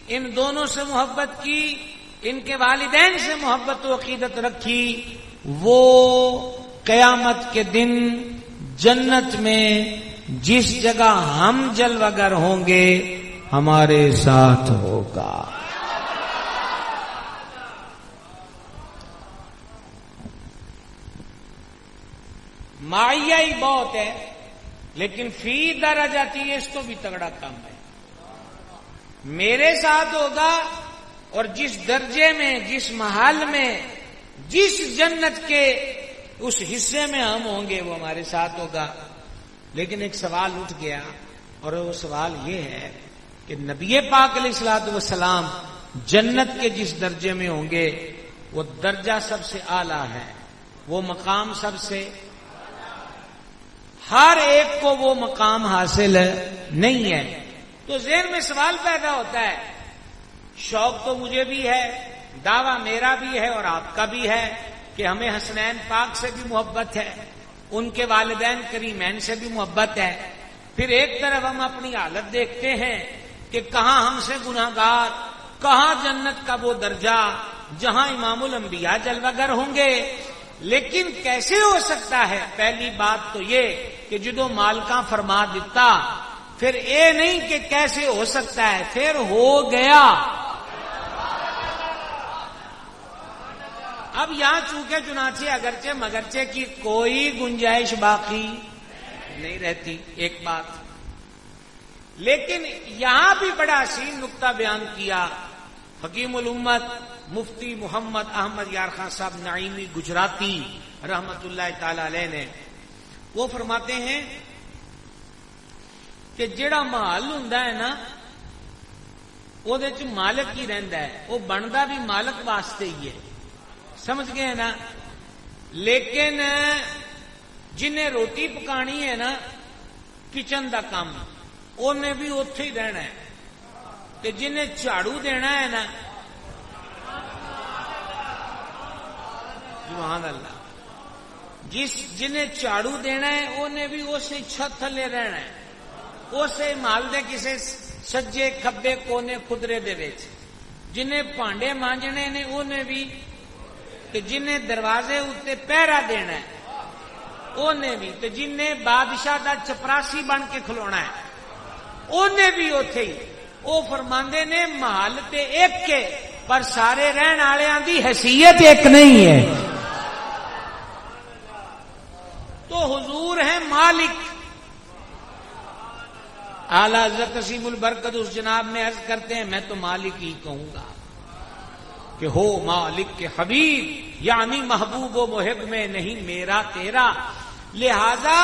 ان دونوں سے محبت کی، ان کے والدین سے محبت و عقیدت رکھی، وہ قیامت کے دن جنت میں جس جگہ ہم جلوہ گر ہوں گے ہمارے ساتھ ہوگا۔ معیہ ہی بہت ہے، لیکن فی درجاتی اس تو بھی تگڑا کام ہے۔ میرے ساتھ ہوگا، اور جس درجے میں، جس محل میں، جس جنت کے اس حصے میں ہم ہوں گے وہ ہمارے ساتھ ہوگا۔ لیکن ایک سوال اٹھ گیا، اور وہ سوال یہ ہے کہ نبی پاک علیہ الصلوۃ والسلام جنت کے جس درجے میں ہوں گے وہ درجہ سب سے اعلیٰ ہے، وہ مقام سب سے، ہر ایک کو وہ مقام حاصل نہیں ہے۔ تو ذہن میں سوال پیدا ہوتا ہے، شوق تو مجھے بھی ہے، دعویٰ میرا بھی ہے اور آپ کا بھی ہے کہ ہمیں حسنین پاک سے بھی محبت ہے، ان کے والدین کریمین سے بھی محبت ہے۔ پھر ایک طرف ہم اپنی حالت دیکھتے ہیں کہ کہاں ہم سے گناہگار، کہاں جنت کا وہ درجہ جہاں امام الانبیاء جلوہ گر ہوں گے۔ لیکن کیسے ہو سکتا ہے؟ پہلی بات تو یہ کہ جدو مالکاں فرما دیتا، پھر اے نہیں کہ کیسے ہو سکتا ہے، پھر ہو گیا۔ اب یہاں چونکہ چنانچہ اگرچہ مگرچہ کی کوئی گنجائش باقی نہیں رہتی، ایک بات، لیکن یہاں بھی بڑا حسین نقطہ بیان کیا حکیم الامت مفتی محمد احمد یار خان صاحب نعیمی گجراتی رحمت اللہ تعالی علیہ نے۔ وہ فرماتے ہیں کہ جڑا محل ہوندا ہے نا وہ دے چ مالک ہی رہندا ہے، وہ بندا بھی مالک واسطے ہی ہے، سمجھ گئے نا؟ لیکن جنہیں روٹی پکانی ہے نا کچن دا کام انہیں بھی اوتھے ہی رہنا ہے، تے جنہیں جھاڑو دینا ہے نا، سبحان اللہ، جنہیں جھاڑو دینا ہے انہیں بھی اسی چھت تھلے رہنا ہے، اسے محل دے کسے سجے کھبے کونے خدرے دے وچ، جنہیں پانڈے مانجنے نے انہیں بھی، تے جنہیں دروازے اتے پہرا دینا ہے انہیں بھی، تے جنہیں بادشاہ دا چپراسی بن کے کھلونا ہے انہیں بھی اوتھے ہی۔ وہ فرماندے نے محل تے ایک کے پر سارے رہن والےاں دی حیثیت ایک نہیں ہے۔ تو حضور ہیں مالک، اعلی حضرت قسیم البرکت اس جناب میں عرض کرتے ہیں میں تو مالک ہی کہوں گا کہ ہو مالک کے حبیب، یعنی محبوب و محب میں نہیں میرا تیرا۔ لہذا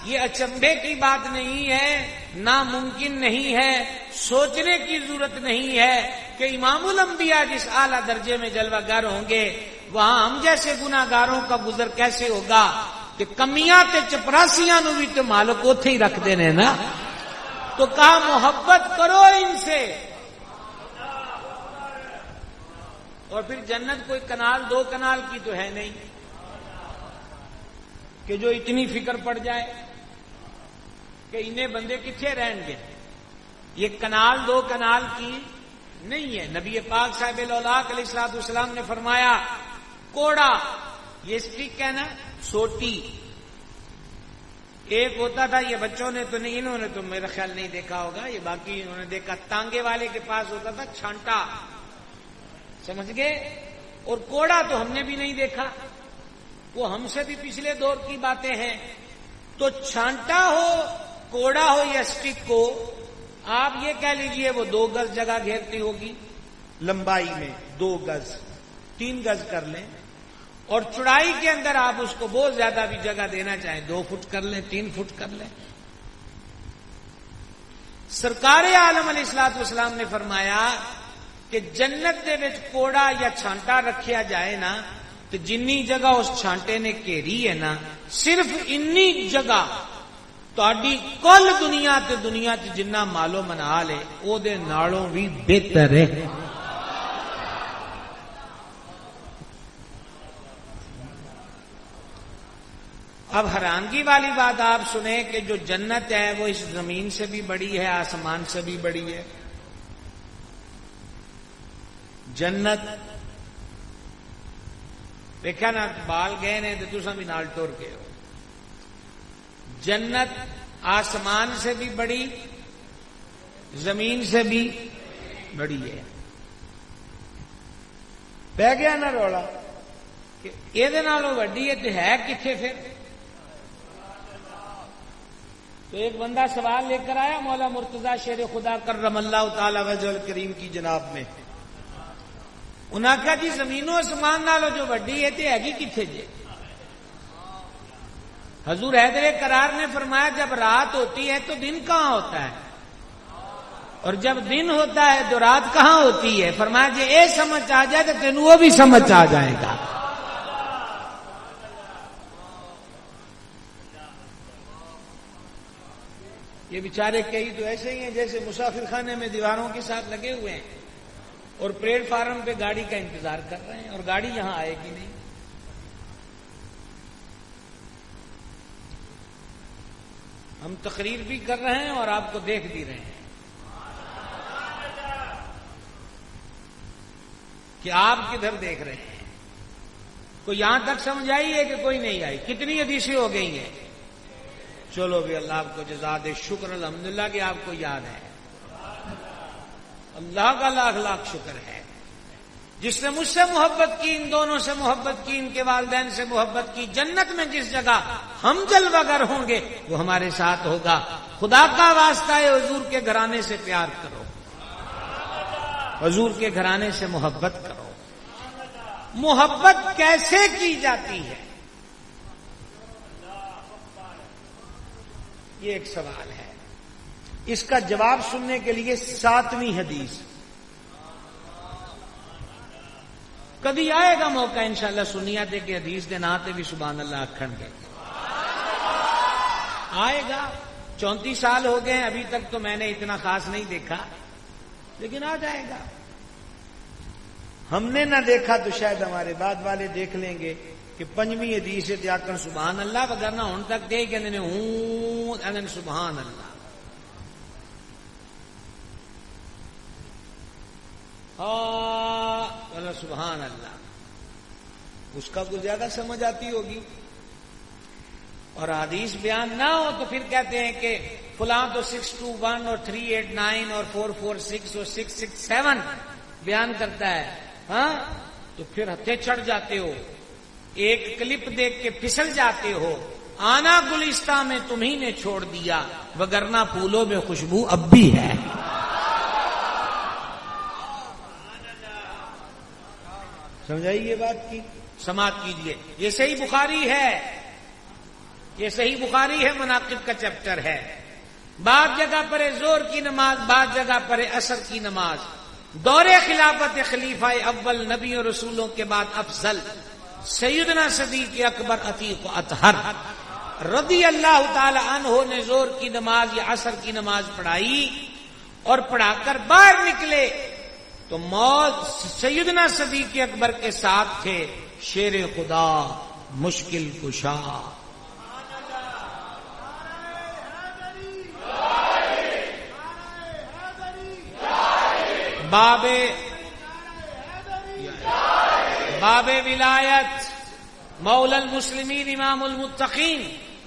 یہ اچنبھے کی بات نہیں ہے، ناممکن نہیں ہے، سوچنے کی ضرورت نہیں ہے کہ امام الانبیاء جس اعلیٰ درجے میں جلوہ گر ہوں گے وہاں ہم جیسے گناہ گاروں کا گزر کیسے ہوگا کہ کمیاں تے چپراسیاں نو بھی تو مالک اوتھے ہی رکھ دینے نا۔ تو کہا محبت کرو ان سے، اور پھر جنت کوئی کنال دو کنال کی تو ہے نہیں کہ جو اتنی فکر پڑ جائے کہ انہیں بندے کتنے رہیں گے، یہ کنال دو کنال کی نہیں ہے۔ نبی پاک صاحب الاولیاء علیہ الصلوۃ والسلام نے فرمایا کوڑا، یہ اسٹک ہے نا سوٹی، ایک ہوتا تھا، یہ بچوں نے تو نہیں، انہوں نے تو میرا خیال نہیں دیکھا ہوگا، یہ باقی انہوں نے دیکھا، تانگے والے کے پاس ہوتا تھا چھانٹا، سمجھ گئے؟ اور کوڑا تو ہم نے بھی نہیں دیکھا، وہ ہم سے بھی پچھلے دور کی باتیں ہیں۔ تو چھانٹا ہو کوڑا ہو یا اسٹک ہو، آپ یہ کہہ لیجئے وہ 2 گز جگہ گھیرتی ہوگی لمبائی میں، 2 گز 3 گز کر لیں، اور چوڑائی کے اندر آپ اس کو بہت زیادہ بھی جگہ دینا چاہیں 2 فٹ کر لیں، 3 فٹ کر لیں۔ سرکار عالم علیہ الصلوۃ والسلام نے فرمایا کہ جنت دے وچ کوڑا یا چھانٹا رکھیا جائے نا تو جنی جگہ اس چھانٹے نے گھیری ہے نا، صرف انی جگہ تہاڈی کل دنیا تے دنیا چ جنہ مالو منال ہے او دے نالوں بھی بہتر ہے۔ اب حیرانگی والی بات آپ سنیں کہ جو جنت ہے وہ اس زمین سے بھی بڑی ہے، آسمان سے بھی بڑی ہے۔ جنت دیکھا نا بال گئے نے تو تساں بھی نال ٹر گئے ہو۔ جنت آسمان سے بھی بڑی، زمین سے بھی بڑی ہے۔ پہ گیا نا رولا کہ یہ نالوں وڈی ہے تو ہے کتنے پھر؟ تو ایک بندہ سوال لے کر آیا مولا مرتضی شیر خدا کرم اللہ تعالی وجہ الکریم کی جناب میں، انہاں کہا جی زمین و آسمان نالوں جو وڈی ہے تے ہے کتنے جے؟ حضور حیدر کرار نے فرمایا جب رات ہوتی ہے تو دن کہاں ہوتا ہے، اور جب دن ہوتا ہے تو رات کہاں ہوتی ہے؟ فرمایا جی اے سمجھ آ جائے تو تینوں وہ بھی سمجھ آ جائے گا۔ یہ بیچارے کئی تو ایسے ہی ہیں جیسے مسافر خانے میں دیواروں کے ساتھ لگے ہوئے ہیں اور پلیٹ فارم پہ گاڑی کا انتظار کر رہے ہیں، اور گاڑی یہاں آئے گی نہیں۔ ہم تقریر بھی کر رہے ہیں اور آپ کو دیکھ بھی رہے ہیں کہ آپ کدھر دیکھ رہے ہیں۔ کوئی یہاں تک سمجھ آئی ہے کہ کوئی نہیں آئی؟ کتنی حدیثیں ہو گئی ہیں؟ چلو بھی اللہ آپ کو جزا دے، شکر الحمدللہ کہ آپ کو یاد ہے، اللہ کا لاکھ لاکھ شکر ہے۔ جس نے مجھ سے محبت کی، ان دونوں سے محبت کی، ان کے والدین سے محبت کی، جنت میں جس جگہ ہم جلوہ گر ہوں گے وہ ہمارے ساتھ ہوگا۔ خدا کا واسطہ ہے، حضور کے گھرانے سے پیار کرو، حضور کے گھرانے سے محبت کرو۔ محبت کیسے کی جاتی ہے، یہ ایک سوال ہے۔ اس کا جواب سننے کے لیے 7ویں حدیث، کبھی آئے گا موقع انشاءاللہ سنیا دے کہ حدیث دے ناتے بھی سبحان اللہ آکھن گے، آئے گا۔ 34 سال ہو گئے ہیں، ابھی تک تو میں نے اتنا خاص نہیں دیکھا، لیکن آ جائے گا۔ ہم نے نہ دیکھا تو شاید ہمارے بعد والے دیکھ لیں گے کہ 5ویں حدیث سے آکن سبحان اللہ، وگرنہ ہن تک دے کہ ہوں سبحان اللہ۔ سبحان اللہ، اس کا کچھ زیادہ سمجھ آتی ہوگی۔ اور حدیث بیان نہ ہو تو پھر کہتے ہیں کہ فلاں تو 621 اور 389 اور 446 اور 667 بیان کرتا ہے، ہاں تو پھر ہتھے چڑھ جاتے ہو، ایک کلپ دیکھ کے پھسل جاتے ہو۔ آنا گلستہ میں تمہیں نے چھوڑ دیا، وگرنہ پھولوں میں خوشبو اب بھی ہے۔ سمجھائی یہ بات کی؟ سماعت کیجئے، یہ صحیح بخاری ہے، یہ صحیح بخاری ہے، مناقب کا چیپٹر ہے۔ بعض جگہ پر زور کی نماز، بعض جگہ پر عصر کی نماز۔ دور خلافت خلیفہ اول نبی اور رسولوں کے بعد افضل سیدنا صدیق اکبر عتیق و اطہر رضی اللہ تعالی عنہ نے زور کی نماز یا عصر کی نماز پڑھائی، اور پڑھا کر باہر نکلے تو موت سیدنا صدیق اکبر کے ساتھ تھے شیر خدا مشکل کشا۔ باب ولایت مولا المسلمین امام المتقین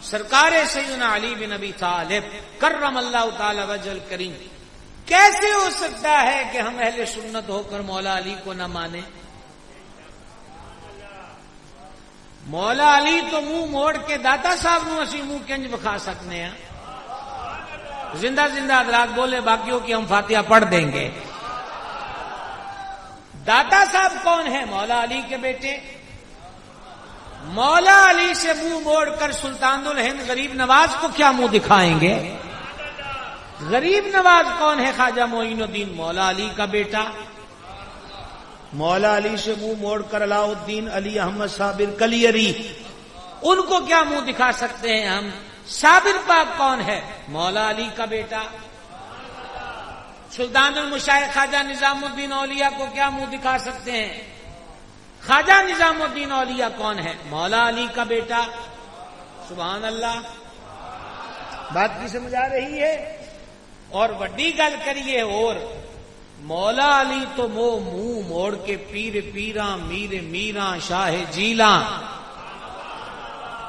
سرکار سیدنا علی بن ابی طالب کرم اللہ تعالی وجہ الکریم۔ کیسے ہو سکتا ہے کہ ہم اہل سنت ہو کر مولا علی کو نہ مانیں؟ مولا علی تو منہ موڑ کے داتا صاحب نو اسی منہ کنج بکھا سکنے ہیں، زندہ زندہ حضرات بولے، باقیوں کی ہم فاتحہ پڑھ دیں گے۔ داتا صاحب کون ہے؟ مولا علی کے بیٹے۔ مولا علی سے منہ موڑ کر سلطان الہند غریب نواز کو کیا منہ دکھائیں گے؟ غریب نواز کون ہے؟ خواجہ معین الدین، مولا علی کا بیٹا۔ مولا علی سے منہ موڑ کر علاء الدین علی احمد صابر کلیری، ان کو کیا منہ دکھا سکتے ہیں ہم؟ صابر پاک کون ہے؟ مولا علی کا بیٹا۔ سلطان المشائخ خواجہ نظام الدین اولیاء کو کیا منہ دکھا سکتے ہیں؟ خواجہ نظام الدین اولیاء کون ہے؟ مولا علی کا بیٹا۔ سبحان اللہ، بات کی سمجھ آ رہی ہے؟ اور وڈی گل کریے، اور مولا علی تو منہ موڑ کے پیر پیراں میر میراں شاہ جیلاں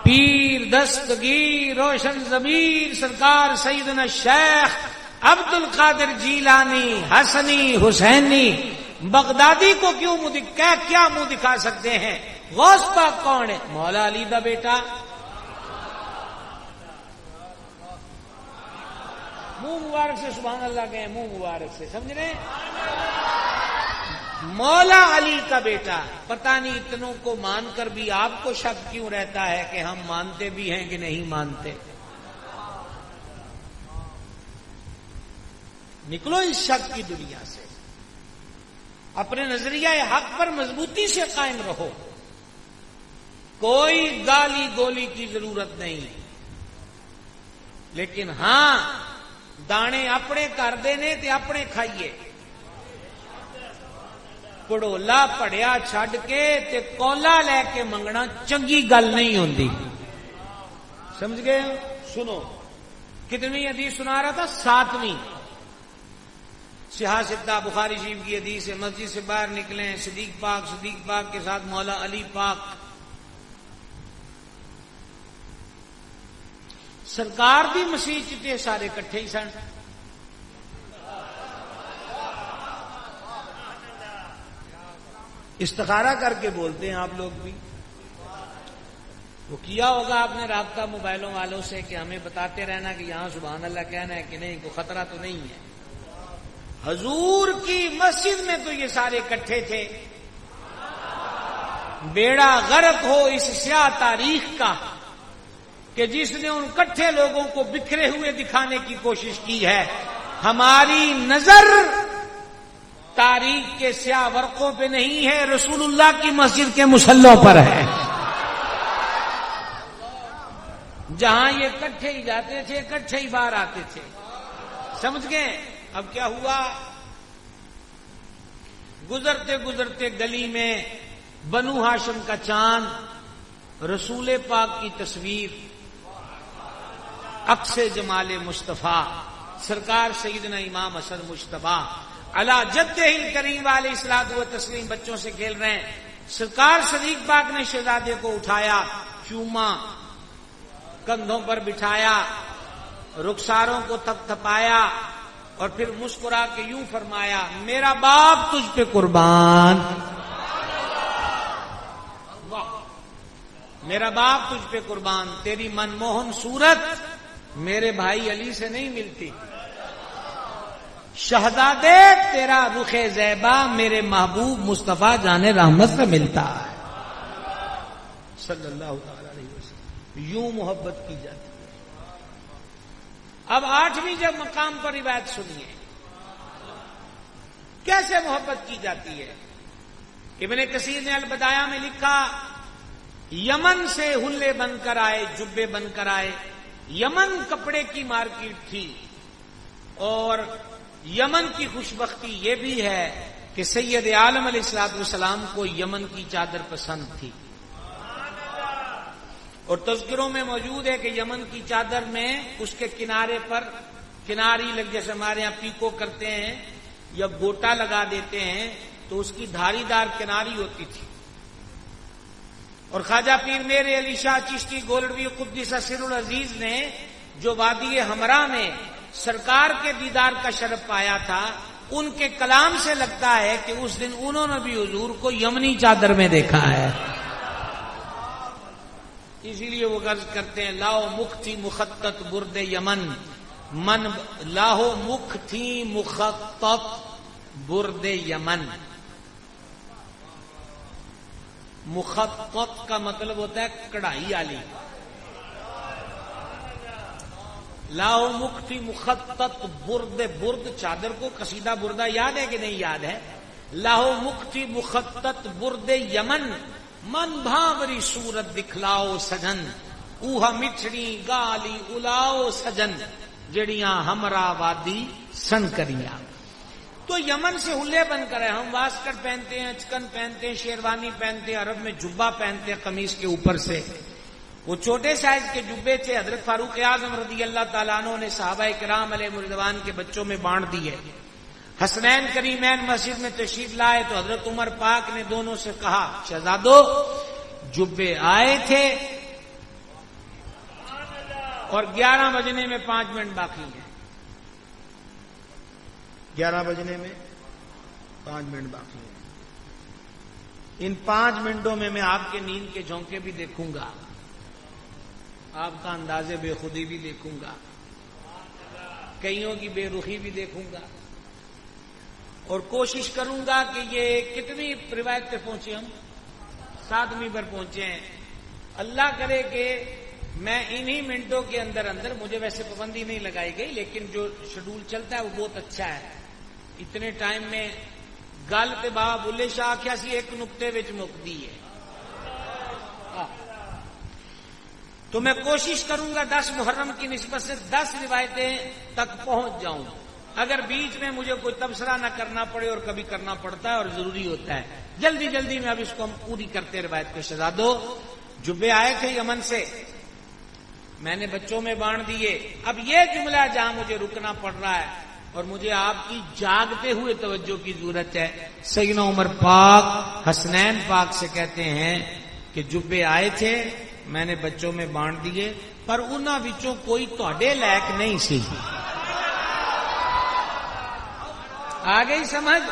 پیر دستگیر روشن ضمیر سرکار سیدنا شیخ عبد القادر جیلانی حسنی حسینی بغدادی کو کیا منہ دکھا سکتے ہیں؟ غوث پاک کون ہے؟ مولا علی دا بیٹا۔ منہ مبارک سے سبحان اللہ کہیں، منہ مبارک سے، سمجھ رہے ہیں؟ مولا علی کا بیٹا۔ پتہ نہیں اتنوں کو مان کر بھی آپ کو شک کیوں رہتا ہے کہ ہم مانتے بھی ہیں کہ نہیں مانتے؟ نکلو اس شک کی دنیا سے، اپنے نظریہ حق پر مضبوطی سے قائم رہو، کوئی گالی گولی کی ضرورت نہیں، لیکن ہاں دانے اپنے کر دینے تے اپنے کھائیے۔ پڑولا پڑیا چھڈ کے تے کولا لے کے منگنا چنگی گل نہیں ہوندی، سمجھ گئے؟ سنو، کتنی حدیث سنا رہا تھا؟ 7ویں۔ صحاح ستہ بخاری شریف کی حدیث ہے، مسجد سے باہر نکلیں، صدیق پاک کے ساتھ مولا علی پاک، سرکار دی مسیح چتے سارے کٹھے ہی سن۔ استخارہ کر کے بولتے ہیں آپ لوگ بھی. وہ کیا ہوگا آپ نے رابطہ موبائلوں والوں سے کہ ہمیں بتاتے رہنا کہ یہاں سبحان اللہ کہنا ہے کہ نہیں, کوئی خطرہ تو نہیں ہے. حضور کی مسجد میں تو یہ سارے اکٹھے تھے. بیڑا غرق ہو اس سیاہ تاریخ کا کہ جس نے ان اکٹھے لوگوں کو بکھرے ہوئے دکھانے کی کوشش کی ہے. ہماری نظر تاریخ کے سیاہ ورقوں پہ نہیں ہے, رسول اللہ کی مسجد کے مصلوں پر ہے, جہاں یہ اکٹھے ہی جاتے تھے, اکٹھے ہی باہر آتے تھے. سمجھ گئے؟ اب کیا ہوا؟ گزرتے گزرتے گلی میں بنو ہاشم کا چاند, رسول پاک کی تصویر, عکس جمال مصطفیٰ, سرکار سیدنا امام حسن مجتبیٰ علی جدہ الکریم علیہ الصلوۃ والتسلیم بچوں سے کھیل رہے ہیں. سرکار صدیق پاک نے شہزادے کو اٹھایا, چوما, کندھوں پر بٹھایا, رخساروں کو تھپ تھپایا اور پھر مسکرا کے یوں فرمایا, میرا باپ تجھ پہ قربان, میرا باپ تجھ پہ قربان. تیری منموہن صورت میرے بھائی علی سے نہیں ملتی. شہزادے تیرا رخ زیبا میرے محبوب مصطفیٰ جان رحمت سے ملتا ہے صلی اللہ تعالی علیہ وسلم. یوں محبت کی جاتی ہے. اب 8ویں جب مقام پر روایت سنیے کیسے محبت کی جاتی ہے. ابن کثیر نے البدایہ میں لکھا, یمن سے حلے بن کر آئے, جبے بن کر آئے. یمن کپڑے کی مارکیٹ تھی, اور یمن کی خوشبختی یہ بھی ہے کہ سید عالم علیہ الصلوۃ والسلام کو یمن کی چادر پسند تھی. اور تذکروں میں موجود ہے کہ یمن کی چادر میں اس کے کنارے پر کناری لگ, جیسے ہمارے یہاں پیکو کرتے ہیں یا گوٹا لگا دیتے ہیں, تو اس کی دھاری دار کناری ہوتی تھی. اور خواجہ پیر میرے علی شاہ چشتی گولڑوی قدس سر العزیز نے جو وادی ہمراہ میں سرکار کے دیدار کا شرف پایا تھا, ان کے کلام سے لگتا ہے کہ اس دن انہوں نے بھی حضور کو یمنی چادر میں دیکھا ہے. اسی لیے وہ غرض کرتے ہیں, لاہو مکھ تھی مخطط برد یمن, من لاہو مکھ تھی مخطط برد یمن. مخطط کا مطلب ہوتا ہے کڑھائی والی. لاہو مکھ تھی مخطط برد, برد چادر کو قصیدہ بردہ یاد ہے کہ نہیں یاد ہے؟ لاہو مکھ تھی مخطط برد یمن, من بھاوری صورت دکھلاؤ سجن, اوہ مٹھڑی گالی الاؤ سجن, جڑیاں ہمرا وادی سن کریاں. تو یمن سے حلے بن کر ہے. ہم واسکٹ پہنتے ہیں, اچکن پہنتے ہیں, شیروانی پہنتے ہیں, عرب میں جبہ پہنتے ہیں قمیص کے اوپر سے. وہ چھوٹے سائز کے جبے تھے. حضرت فاروق اعظم رضی اللہ تعالیٰ عنہ نے صحابہ کرام علیہ رضوان کے بچوں میں بانٹ دیے. حسنین کریمین مسجد میں تشریف لائے تو حضرت عمر پاک نے دونوں سے کہا, شہزادو جبے آئے تھے اور 11 بجنے میں 5 منٹ باقی ہیں. 11 بجنے میں 5 منٹ باقی ہیں. ان 5 منٹوں میں آپ کے نیند کے جھونکے بھی دیکھوں گا, آپ کا انداز بے خودی بھی دیکھوں گا, کئیوں کی بے رخی بھی دیکھوں گا, اور کوشش کروں گا کہ یہ کتنی روایت پہ پہنچے, ہم 7ویں پر پہنچے ہیں. اللہ کرے کہ میں انہی منٹوں کے اندر اندر, مجھے ویسے پابندی نہیں لگائی گئی لیکن جو شیڈول چلتا ہے وہ بہت اچھا ہے, اتنے ٹائم میں گل تے بابا بلے شاہ آخیا سی ایک نقطے وچ مکدی ہے. تو میں کوشش کروں گا 10 محرم کی نسبت سے 10 روایتیں تک پہنچ جاؤں. اگر بیچ میں مجھے کوئی تبصرہ نہ کرنا پڑے, اور کبھی کرنا پڑتا ہے اور ضروری ہوتا ہے, جلدی جلدی میں اب اس کو ہم پوری کرتے روایت کو. شہزادو جبے آئے تھے یمن سے, میں نے بچوں میں بانٹ دیے. اب یہ جملہ جہاں مجھے رکنا پڑ رہا ہے اور مجھے آپ کی جاگتے ہوئے توجہ کی ضرورت ہے. سیدنا عمر پاک حسنین پاک سے کہتے ہیں کہ جبے آئے تھے, میں نے بچوں میں بانٹ دیے, پر انہاں وچوں کوئی تہاڈے لائق نہیں سی. آ گئی سمجھ؟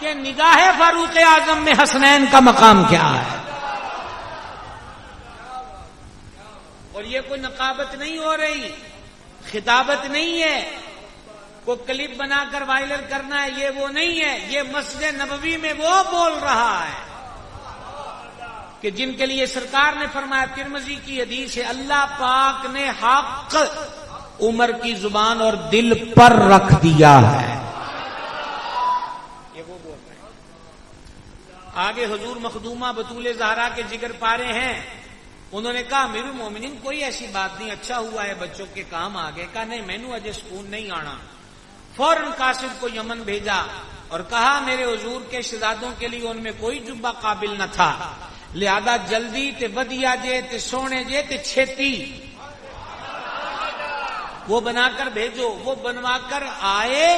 کہ نگاہ فاروق اعظم میں حسنین کا مقام کیا ہے. اور یہ کوئی نقابت نہیں ہو رہی، خطابت نہیں ہے، کوئی کلپ بنا کر وائرل کرنا ہے، یہ وہ نہیں ہے. یہ مسجد نبوی میں وہ بول رہا ہے کہ جن کے لیے سرکار نے فرمایا، ترمذی کی حدیث ہے، اللہ پاک نے حق عمر کی زبان اور دل پر رکھ دیا ہے. یہ وہ بول رہے ہیں. آگے حضور مخدومہ بطول زہرا کے جگر پارے ہیں. انہوں نے کہا امیر المومنین کوئی ایسی بات نہیں، اچھا ہوا ہے بچوں کے کام آگے. کہا نہیں، مینو اجے سکون نہیں آنا. فوراً قاصد کو یمن بھیجا اور کہا میرے حضور کے شہزادوں کے لیے ان میں کوئی جبہ قابل نہ تھا، لہذا جلدی تے ودیا جے تے سونے جے تے چھتی وہ بنا کر بھیجو. وہ بنوا کر آئے.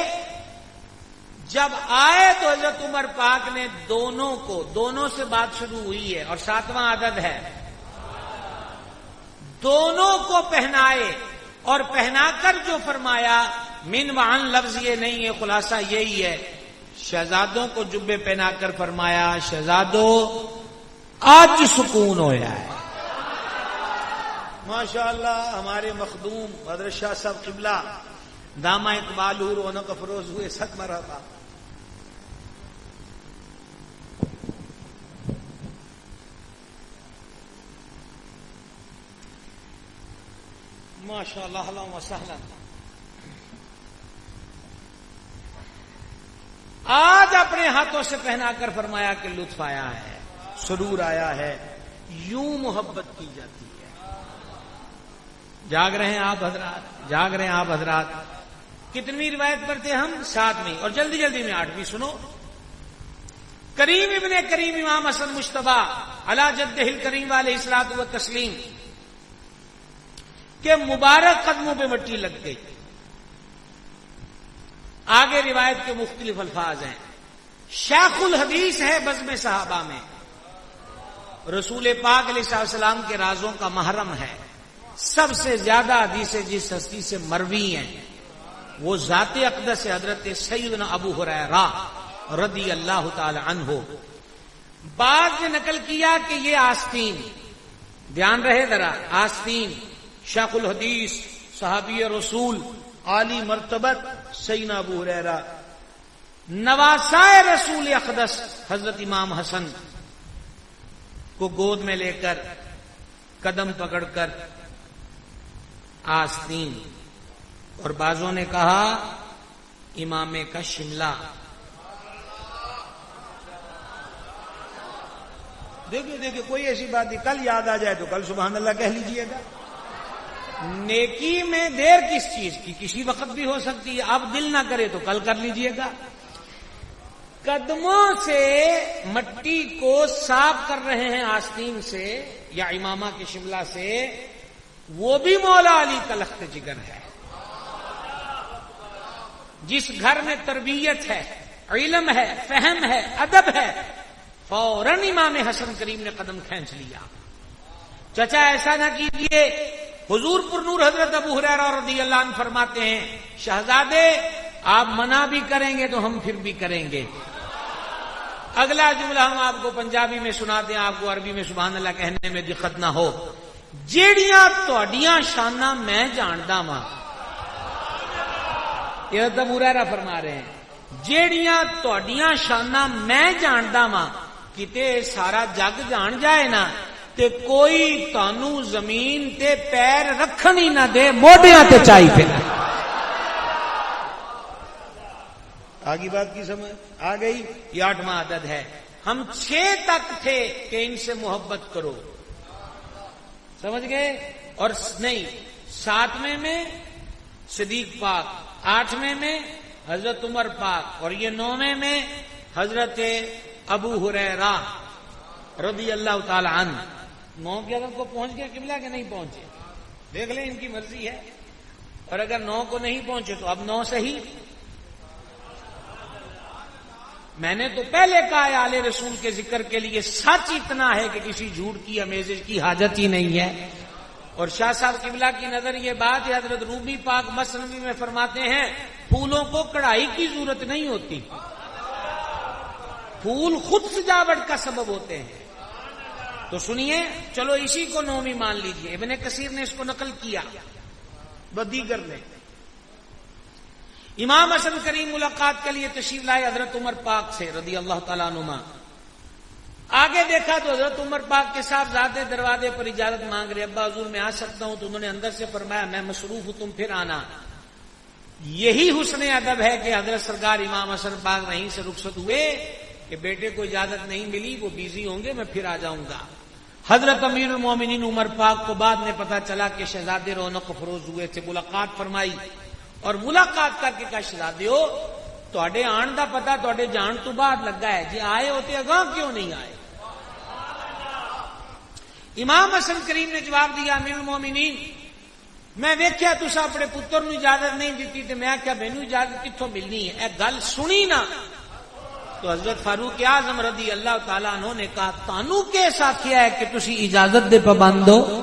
جب آئے تو حضرت عمر پاک نے دونوں سے بات شروع ہوئی ہے اور 7واں عدد ہے، دونوں کو پہنائے اور پہنا کر جو فرمایا، من وعن لفظ یہ نہیں ہے، خلاصہ یہی ہے. شہزادوں کو جبے پہنا کر فرمایا، شہزادوں آج سکون ہویا ہے. ماشاءاللہ ہمارے مخدوم حضرت شاہ صاحب قبلہ دامہ اقبال رونق افروز ہوئے، 7 مرحبا. ماشاءاللہ اہلا وسہلا. آج اپنے ہاتھوں سے پہنا کر فرمایا کہ لطف آیا ہے، سرور آیا ہے. یوں محبت کی جاتی ہے. جاگ رہے ہیں آپ حضرات، جاگ رہے ہیں آپ حضرات. کتنی روایت پڑھتے ہم؟ 7ویں. اور جلدی جلدی میں 8ویں سنو. کریم ابن کریم امام حسن مجتبی علی جدہ الکریم علیہ الصلوۃ والتسلیم کے مبارک قدموں پہ مٹی لگ گئی. آگے روایت کے مختلف الفاظ ہیں. شیخ الحدیث ہے بزم صحابہ میں، رسول پاک علیہ السلام کے رازوں کا محرم ہے. سب سے زیادہ حدیثیں جس ہستی سے مروی ہیں وہ ذات اقدس حضرت سیدنا ابو ہریرہ رضی اللہ تعالی عنہ. بعد نے نقل کیا کہ یہ آستین، دھیان رہے ذرا، آستین شیخ الحدیث صحابی رسول عالی مرتبت سیدنا ابو ہریرہ نواسائے رسول اقدس حضرت امام حسن کو گود میں لے کر قدم پکڑ کر آستین، اور بعضوں نے کہا امامے کا شملہ. دیکھیے کوئی ایسی بات نہیں، کل یاد آ جائے تو کل سبحان اللہ کہہ لیجئے گا. نیکی میں دیر کس چیز کی، کسی وقت بھی ہو سکتی ہے. اب دل نہ کرے تو کل کر لیجئے گا. قدموں سے مٹی کو صاف کر رہے ہیں آستین سے یا امامہ کے شملہ سے، وہ بھی مولا علی کا لخت جگر ہے. جس گھر میں تربیت ہے، علم ہے، فہم ہے، ادب ہے، فوراً امام حسن کریم نے قدم کھینچ لیا. چچا ایسا نہ کیجیے. حضور پر نور حضرت ابو ہریرہ رضی اللہ عنہ فرماتے ہیں، شہزادے آپ منع بھی کریں گے تو ہم پھر بھی کریں گے. اگلا جملہ ہم آپ کو پنجابی میں سناتے ہیں، آپ کو عربی میں سبحان اللہ کہنے میں دقت نہ ہو. جیڑیاں تہاڈیاں شاناں میں جاندا واں، یہ حضرت ابو ہریرہ فرما رہے ہیں، جیڑیاں تہاڈیاں شاناں میں جاندا واں، کتے سارا جگ جان جائے نا تے کوئی تانوں زمین تے پیر رکھن ہی نہ دے، موڈیاں تے چائی پھر. آگی بات کی سمجھ آ گئی. یہ 8واں عدد ہے. ہم 6 تک تھے کہ ان سے محبت کرو، سمجھ گئے؟ اور نہیں، 7ویں میں صدیق پاک، 8ویں میں حضرت عمر پاک، اور یہ 9ویں میں حضرت ابو ہریرہ رضی اللہ تعالی عنہ. 9 کے عدد کو پہنچ گیا قبلہ کہ نہیں پہنچے؟ دیکھ لیں، ان کی مرضی ہے. اور اگر 9 کو نہیں پہنچے تو اب 9 صحیح. میں نے تو پہلے کہا ہے آل رسول کے ذکر کے لیے سچ اتنا ہے کہ کسی جھوٹ کی امیزش کی حاجت ہی نہیں ہے. اور شاہ صاحب قبلہ کی نظر یہ بات ہے، حضرت رومی پاک مثنوی میں فرماتے ہیں پھولوں کو کڑھائی کی ضرورت نہیں ہوتی، پھول خود سجاوٹ کا سبب ہوتے ہیں. تو سنیے، چلو اسی کو نومی مان لیجئے. ابن کثیر نے اس کو نقل کیا بدیگر نے. امام حسن کریم ملاقات کے لیے تشریف لائے حضرت عمر پاک سے رضی اللہ تعالیٰ عنہما. آگے دیکھا تو حضرت عمر پاک کے صاحبزادے دروازے پر اجازت مانگ رہے، ابا حضور میں آ سکتا ہوں؟ تو انہوں نے اندر سے فرمایا میں مصروف ہوں، تم پھر آنا. یہی حسن ادب ہے کہ حضرت سرکار امام حسن پاک وہیں سے رخصت ہوئے کہ بیٹے کو اجازت نہیں ملی، وہ بیزی ہوں گے، میں پھر آ جاؤں گا. حضرت امیر المومنین عمر پاک کو بعد میں پتا چلا کہ شہزادے رونق افروز ہوئے تھے. ملاقات فرمائی اور ملاقات کر کے کہا شہزادے ہو تواڈے آن دا پتا تواڈے جان تو بعد لگا ہے، جی آئے ہوتے اگاں کیوں نہیں آئے؟ امام حسن کریم نے جواب دیا امیر المومنین میں ویکھیا تساں اپنے پتر نو اجازت نہیں دیتی تے میں کیا مینوں اجازت کتھوں ملنی ہے؟ اے گل سنی نا. تو حضرت فاروق اعظم رضی اللہ تعالیٰ عنہ نے کہا تانوں کیس آکھیا ہے کہ تسی اجازت دے پابند ہو؟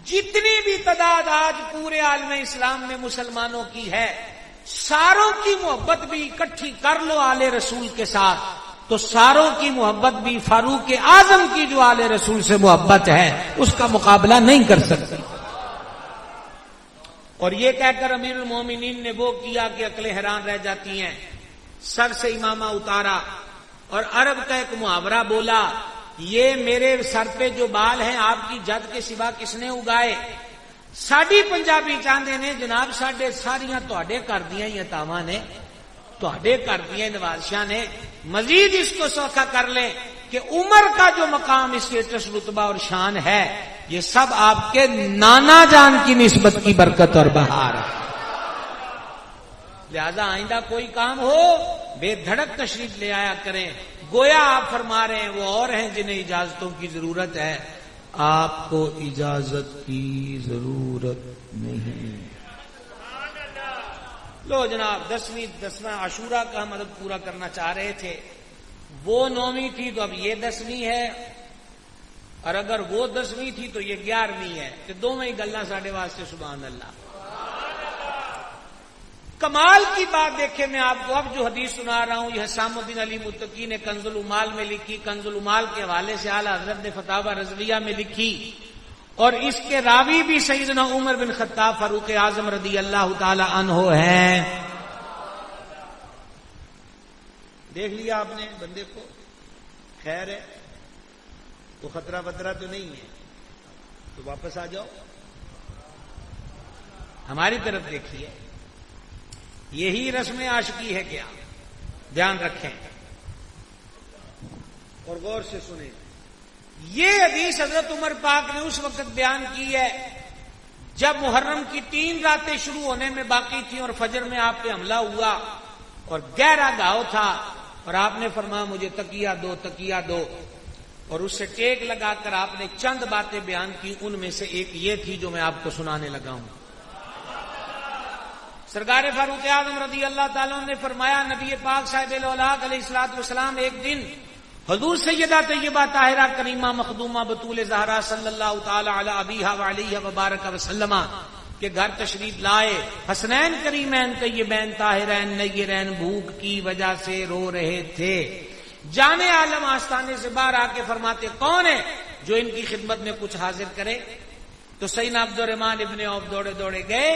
جتنی بھی تعداد آج پورے عالم اسلام میں مسلمانوں کی ہے، ساروں کی محبت بھی اکٹھی کر لو آل رسول کے ساتھ تو ساروں کی محبت بھی فاروق اعظم کی جو آل رسول سے محبت ہے اس کا مقابلہ نہیں کر سکتی. اور یہ کہہ کر امیر المومنین نے وہ کیا کہ عقلیں حیران رہ جاتی ہیں. سر سے امامہ اتارا اور عرب کا ایک محاورہ بولا، یہ میرے سر پہ جو بال ہیں آپ کی جد کے سوا کس نے اگائے؟ ساڈی پنجابی چاہتے نے جناب ساڈے ساریاں تواڈے کر دیاں ہی عطاواں نے، تواڈے کر دیاں نوازشاں نے. مزید اس کو سوکھا کر لیں کہ عمر کا جو مقام اسٹیٹس رتبہ اور شان ہے یہ سب آپ کے نانا جان کی نسبت کی برکت اور بہار ہے. لہذا آئندہ کوئی کام ہو بے دھڑک تشریف لے آیا کریں. گویا آپ فرما رہے ہیں وہ اور ہیں جنہیں اجازتوں کی ضرورت ہے، آپ کو اجازت کی ضرورت نہیں. لو جناب 10واں عاشورہ کا ہم ادب پورا کرنا چاہ رہے تھے. وہ 9ویں تھی تو اب یہ 10ویں ہے، اور اگر وہ 10ویں تھی تو یہ 11ویں ہے. کہ دونوں ہی گلاں ساڈے واسطے سبحان اللہ. کمال کی بات دیکھیں، میں آپ کو اب جو حدیث سنا رہا ہوں یہ حسام الدین علی متقی نے کنز العمال میں لکھی. کنز العمال کے حوالے سے اعلیٰ حضرت نے فتاوی رضویہ میں لکھی، اور اس کے راوی بھی سیدنا عمر بن خطاب فاروق اعظم رضی اللہ تعالی عنہ ہیں. دیکھ لیا آپ نے بندے کو؟ خیر ہے تو خطرہ وطرہ تو نہیں ہے تو واپس آ جاؤ، ہماری طرف دیکھیے. یہی رسم عاشقی ہے کیا؟ دھیان رکھیں اور غور سے سنیں. یہ حدیث حضرت عمر پاک نے اس وقت بیان کی ہے جب محرم کی 3 راتیں شروع ہونے میں باقی تھیں اور فجر میں آپ پہ حملہ ہوا اور گہرا گھاؤ تھا، اور آپ نے فرمایا مجھے تکیہ دو تکیہ دو، اور اس سے ٹیک لگا کر آپ نے چند باتیں بیان کی. ان میں سے ایک یہ تھی جو میں آپ کو سنانے لگا ہوں. سرکار فاروق اعظم رضی اللہ تعالیٰ عنہ نے فرمایا نبی پاک صاحب الاولیاء علیہ الصلوۃ والسلام ایک دن حضور سیدہ طیبہ طاہرہ کریمہ مخدومہ بطول زہرا صلی اللہ تعالی علی ابیہا وعلیہ وبارک وسلم کے گھر تشریف لائے. حسنین کریمین طیبین طاہرین نیرین بھوک کی وجہ سے رو رہے تھے. جان عالم آستانے سے باہر آ کے فرماتے کون ہے جو ان کی خدمت میں کچھ حاضر کرے؟ تو سیدنا عبد الرحمن ابن عوف دوڑے دوڑے گئے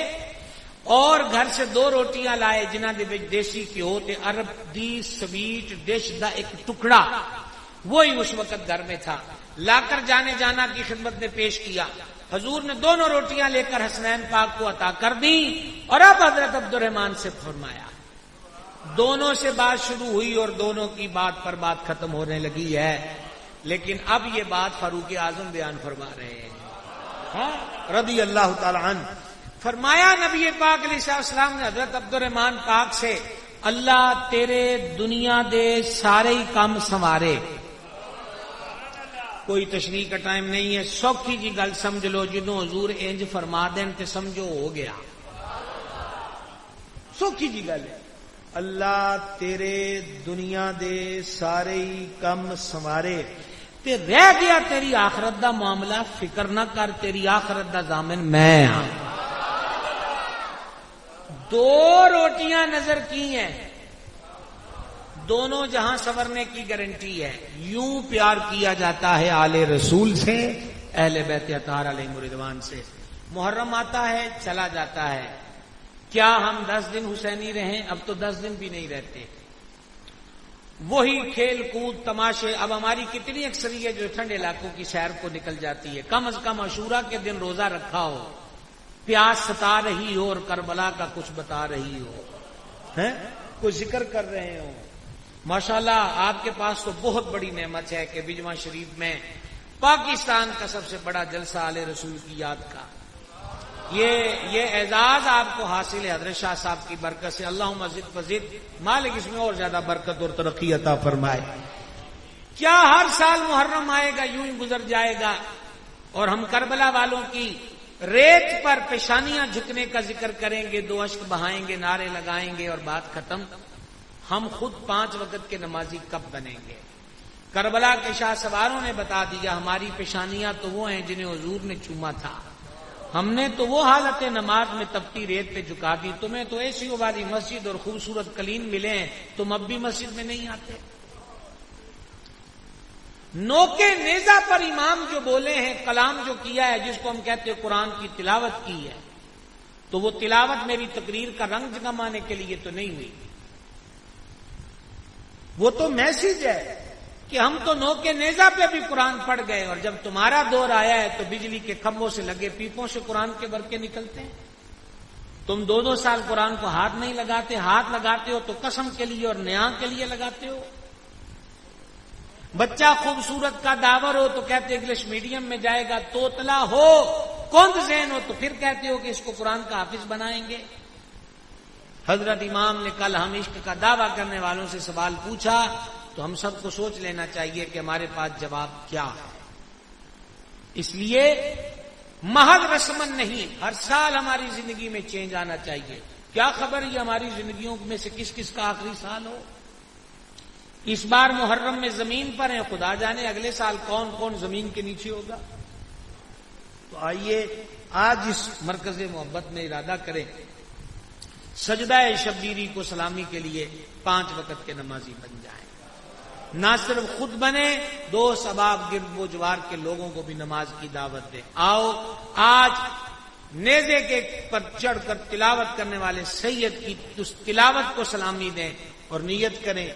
اور گھر سے 2 روٹیاں لائے جنہاں دے وچ دیسی گھیو تے عرب دی سویٹ ڈش دا ایک ٹکڑا وہی اس وقت گھر میں تھا. لا کر جانے جانا کی خدمت میں پیش کیا. حضور نے دونوں روٹیاں لے کر حسنین پاک کو عطا کر دی اور اب حضرت عبد الرحمن سے فرمایا. دونوں سے بات شروع ہوئی اور دونوں کی بات پر بات ختم ہونے لگی ہے، لیکن اب یہ بات فاروق اعظم بیان فرما رہے ہیں رضی اللہ تعالی عنہ. فرمایا نبی پاک علیہ السلام نے حضرت عبد الرحمن پاک سے اللہ تیرے دنیا دے سارے ہی کام سنوارے. کوئی تشریح کا ٹائم نہیں ہے، سوکھی جی گل سمجھ لو جدوں حضور انج فرما دین تے سمجھو ہو گیا. سوکھی جی گل ہے، اللہ تیرے دنیا دے سارے ہی کم سنوارے. تے رہ گیا تیری آخرت دا معاملہ، فکر نہ کر، تیری آخرت دا ضامن میں ہاں۔ 2 روٹیاں نظر کی ہیں، دونوں جہاں سنورنے کی گارنٹی ہے۔ یوں پیار کیا جاتا ہے آل رسول سے، اہل بیت اطہار علیہم رضوان سے۔ محرم آتا ہے چلا جاتا ہے، کیا ہم 10 دن حسینی رہیں؟ اب تو 10 دن بھی نہیں رہتے، وہی کھیل کود تماشے۔ اب ہماری کتنی اکثریت جو ٹھنڈے علاقوں کی سیر کو نکل جاتی ہے، کم از کم عاشوراء کے دن روزہ رکھا ہو، پیاس ستا رہی ہو اور کربلا کا کچھ بتا رہی ہو، کوئی ذکر کر رہے ہو۔ ماشاءاللہ آپ کے پاس تو بہت بڑی نعمت ہے کہ بجواں شریف میں پاکستان کا سب سے بڑا جلسہ آل رسول کی یاد کا، یہ اعزاز آپ کو حاصل ہے حضرت شاہ صاحب کی برکت سے۔ اللہم زد فزد، مالک اس میں اور زیادہ برکت اور ترقی عطا فرمائے۔ کیا ہر سال محرم آئے گا یوں ہی گزر جائے گا اور ہم کربلا والوں کی ریت پر پیشانیاں جھکنے کا ذکر کریں گے، 2 اشک بہائیں گے، نعرے لگائیں گے اور بات ختم؟ ہم خود 5 وقت کے نمازی کب بنیں گے؟ کربلا کے شاہ سواروں نے بتا دیا، ہماری پیشانیاں تو وہ ہیں جنہیں حضور نے چوما تھا، ہم نے تو وہ حالت نماز میں تپتی ریت پہ جھکا دی، تمہیں تو ایسی والی مسجد اور خوبصورت کلین ملے ہیں، تم اب بھی مسجد میں نہیں آتے۔ نوکے نیزہ پر امام جو بولے ہیں، کلام جو کیا ہے، جس کو ہم کہتے ہیں قرآن کی تلاوت کی ہے، تو وہ تلاوت میری تقریر کا رنگ جمانے کے لیے تو نہیں ہوئی، وہ تو میسج ہے کہ ہم تو نوکے نیزہ پہ بھی قرآن پڑھ گئے، اور جب تمہارا دور آیا ہے تو بجلی کے کھمبوں سے لگے پیپوں سے قرآن کے برقے نکلتے ہیں۔ تم 2 سال قرآن کو ہاتھ نہیں لگاتے، ہاتھ لگاتے ہو تو قسم کے لیے اور نیاں کے لیے لگاتے ہو۔ بچہ خوبصورت کا داور ہو تو کہتے انگلش میڈیم میں جائے گا، توتلا ہو کند ذہن ہو تو پھر کہتے ہو کہ اس کو قرآن کا حافظ بنائیں گے۔ حضرت امام نے کل ہم عشق کا دعویٰ کرنے والوں سے سوال پوچھا تو ہم سب کو سوچ لینا چاہیے کہ ہمارے پاس جواب کیا ہے۔ اس لیے محض رسمن نہیں، ہر سال ہماری زندگی میں چینج آنا چاہیے۔ کیا خبر یہ ہماری زندگیوں میں سے کس کس کا آخری سال ہو۔ اس بار محرم میں زمین پر ہیں، خدا جانے اگلے سال کون کون زمین کے نیچے ہوگا۔ تو آئیے آج اس مرکز محبت میں ارادہ کریں، سجدہ شبیری کو سلامی کے لیے 5 وقت کے نمازی بن جائیں، نہ صرف خود بنے، دوست احباب گرد و جوار کے لوگوں کو بھی نماز کی دعوت دیں۔ آؤ آج نیزے کے پر چڑھ کر تلاوت کرنے والے سید کی اس تلاوت کو سلامی دیں اور نیت کریں،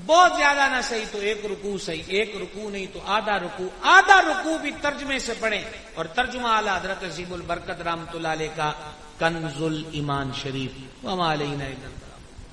بہت زیادہ نہ صحیح تو 1 رکوع صحیح، 1 رکوع نہیں تو آدھا رکوع، آدھا رکوع بھی ترجمے سے پڑھیں، اور ترجمہ اعلی حضرت عظیم البرکت رحمۃ اللہ علیہ کا کنز الایمان شریف۔ وما علینا الا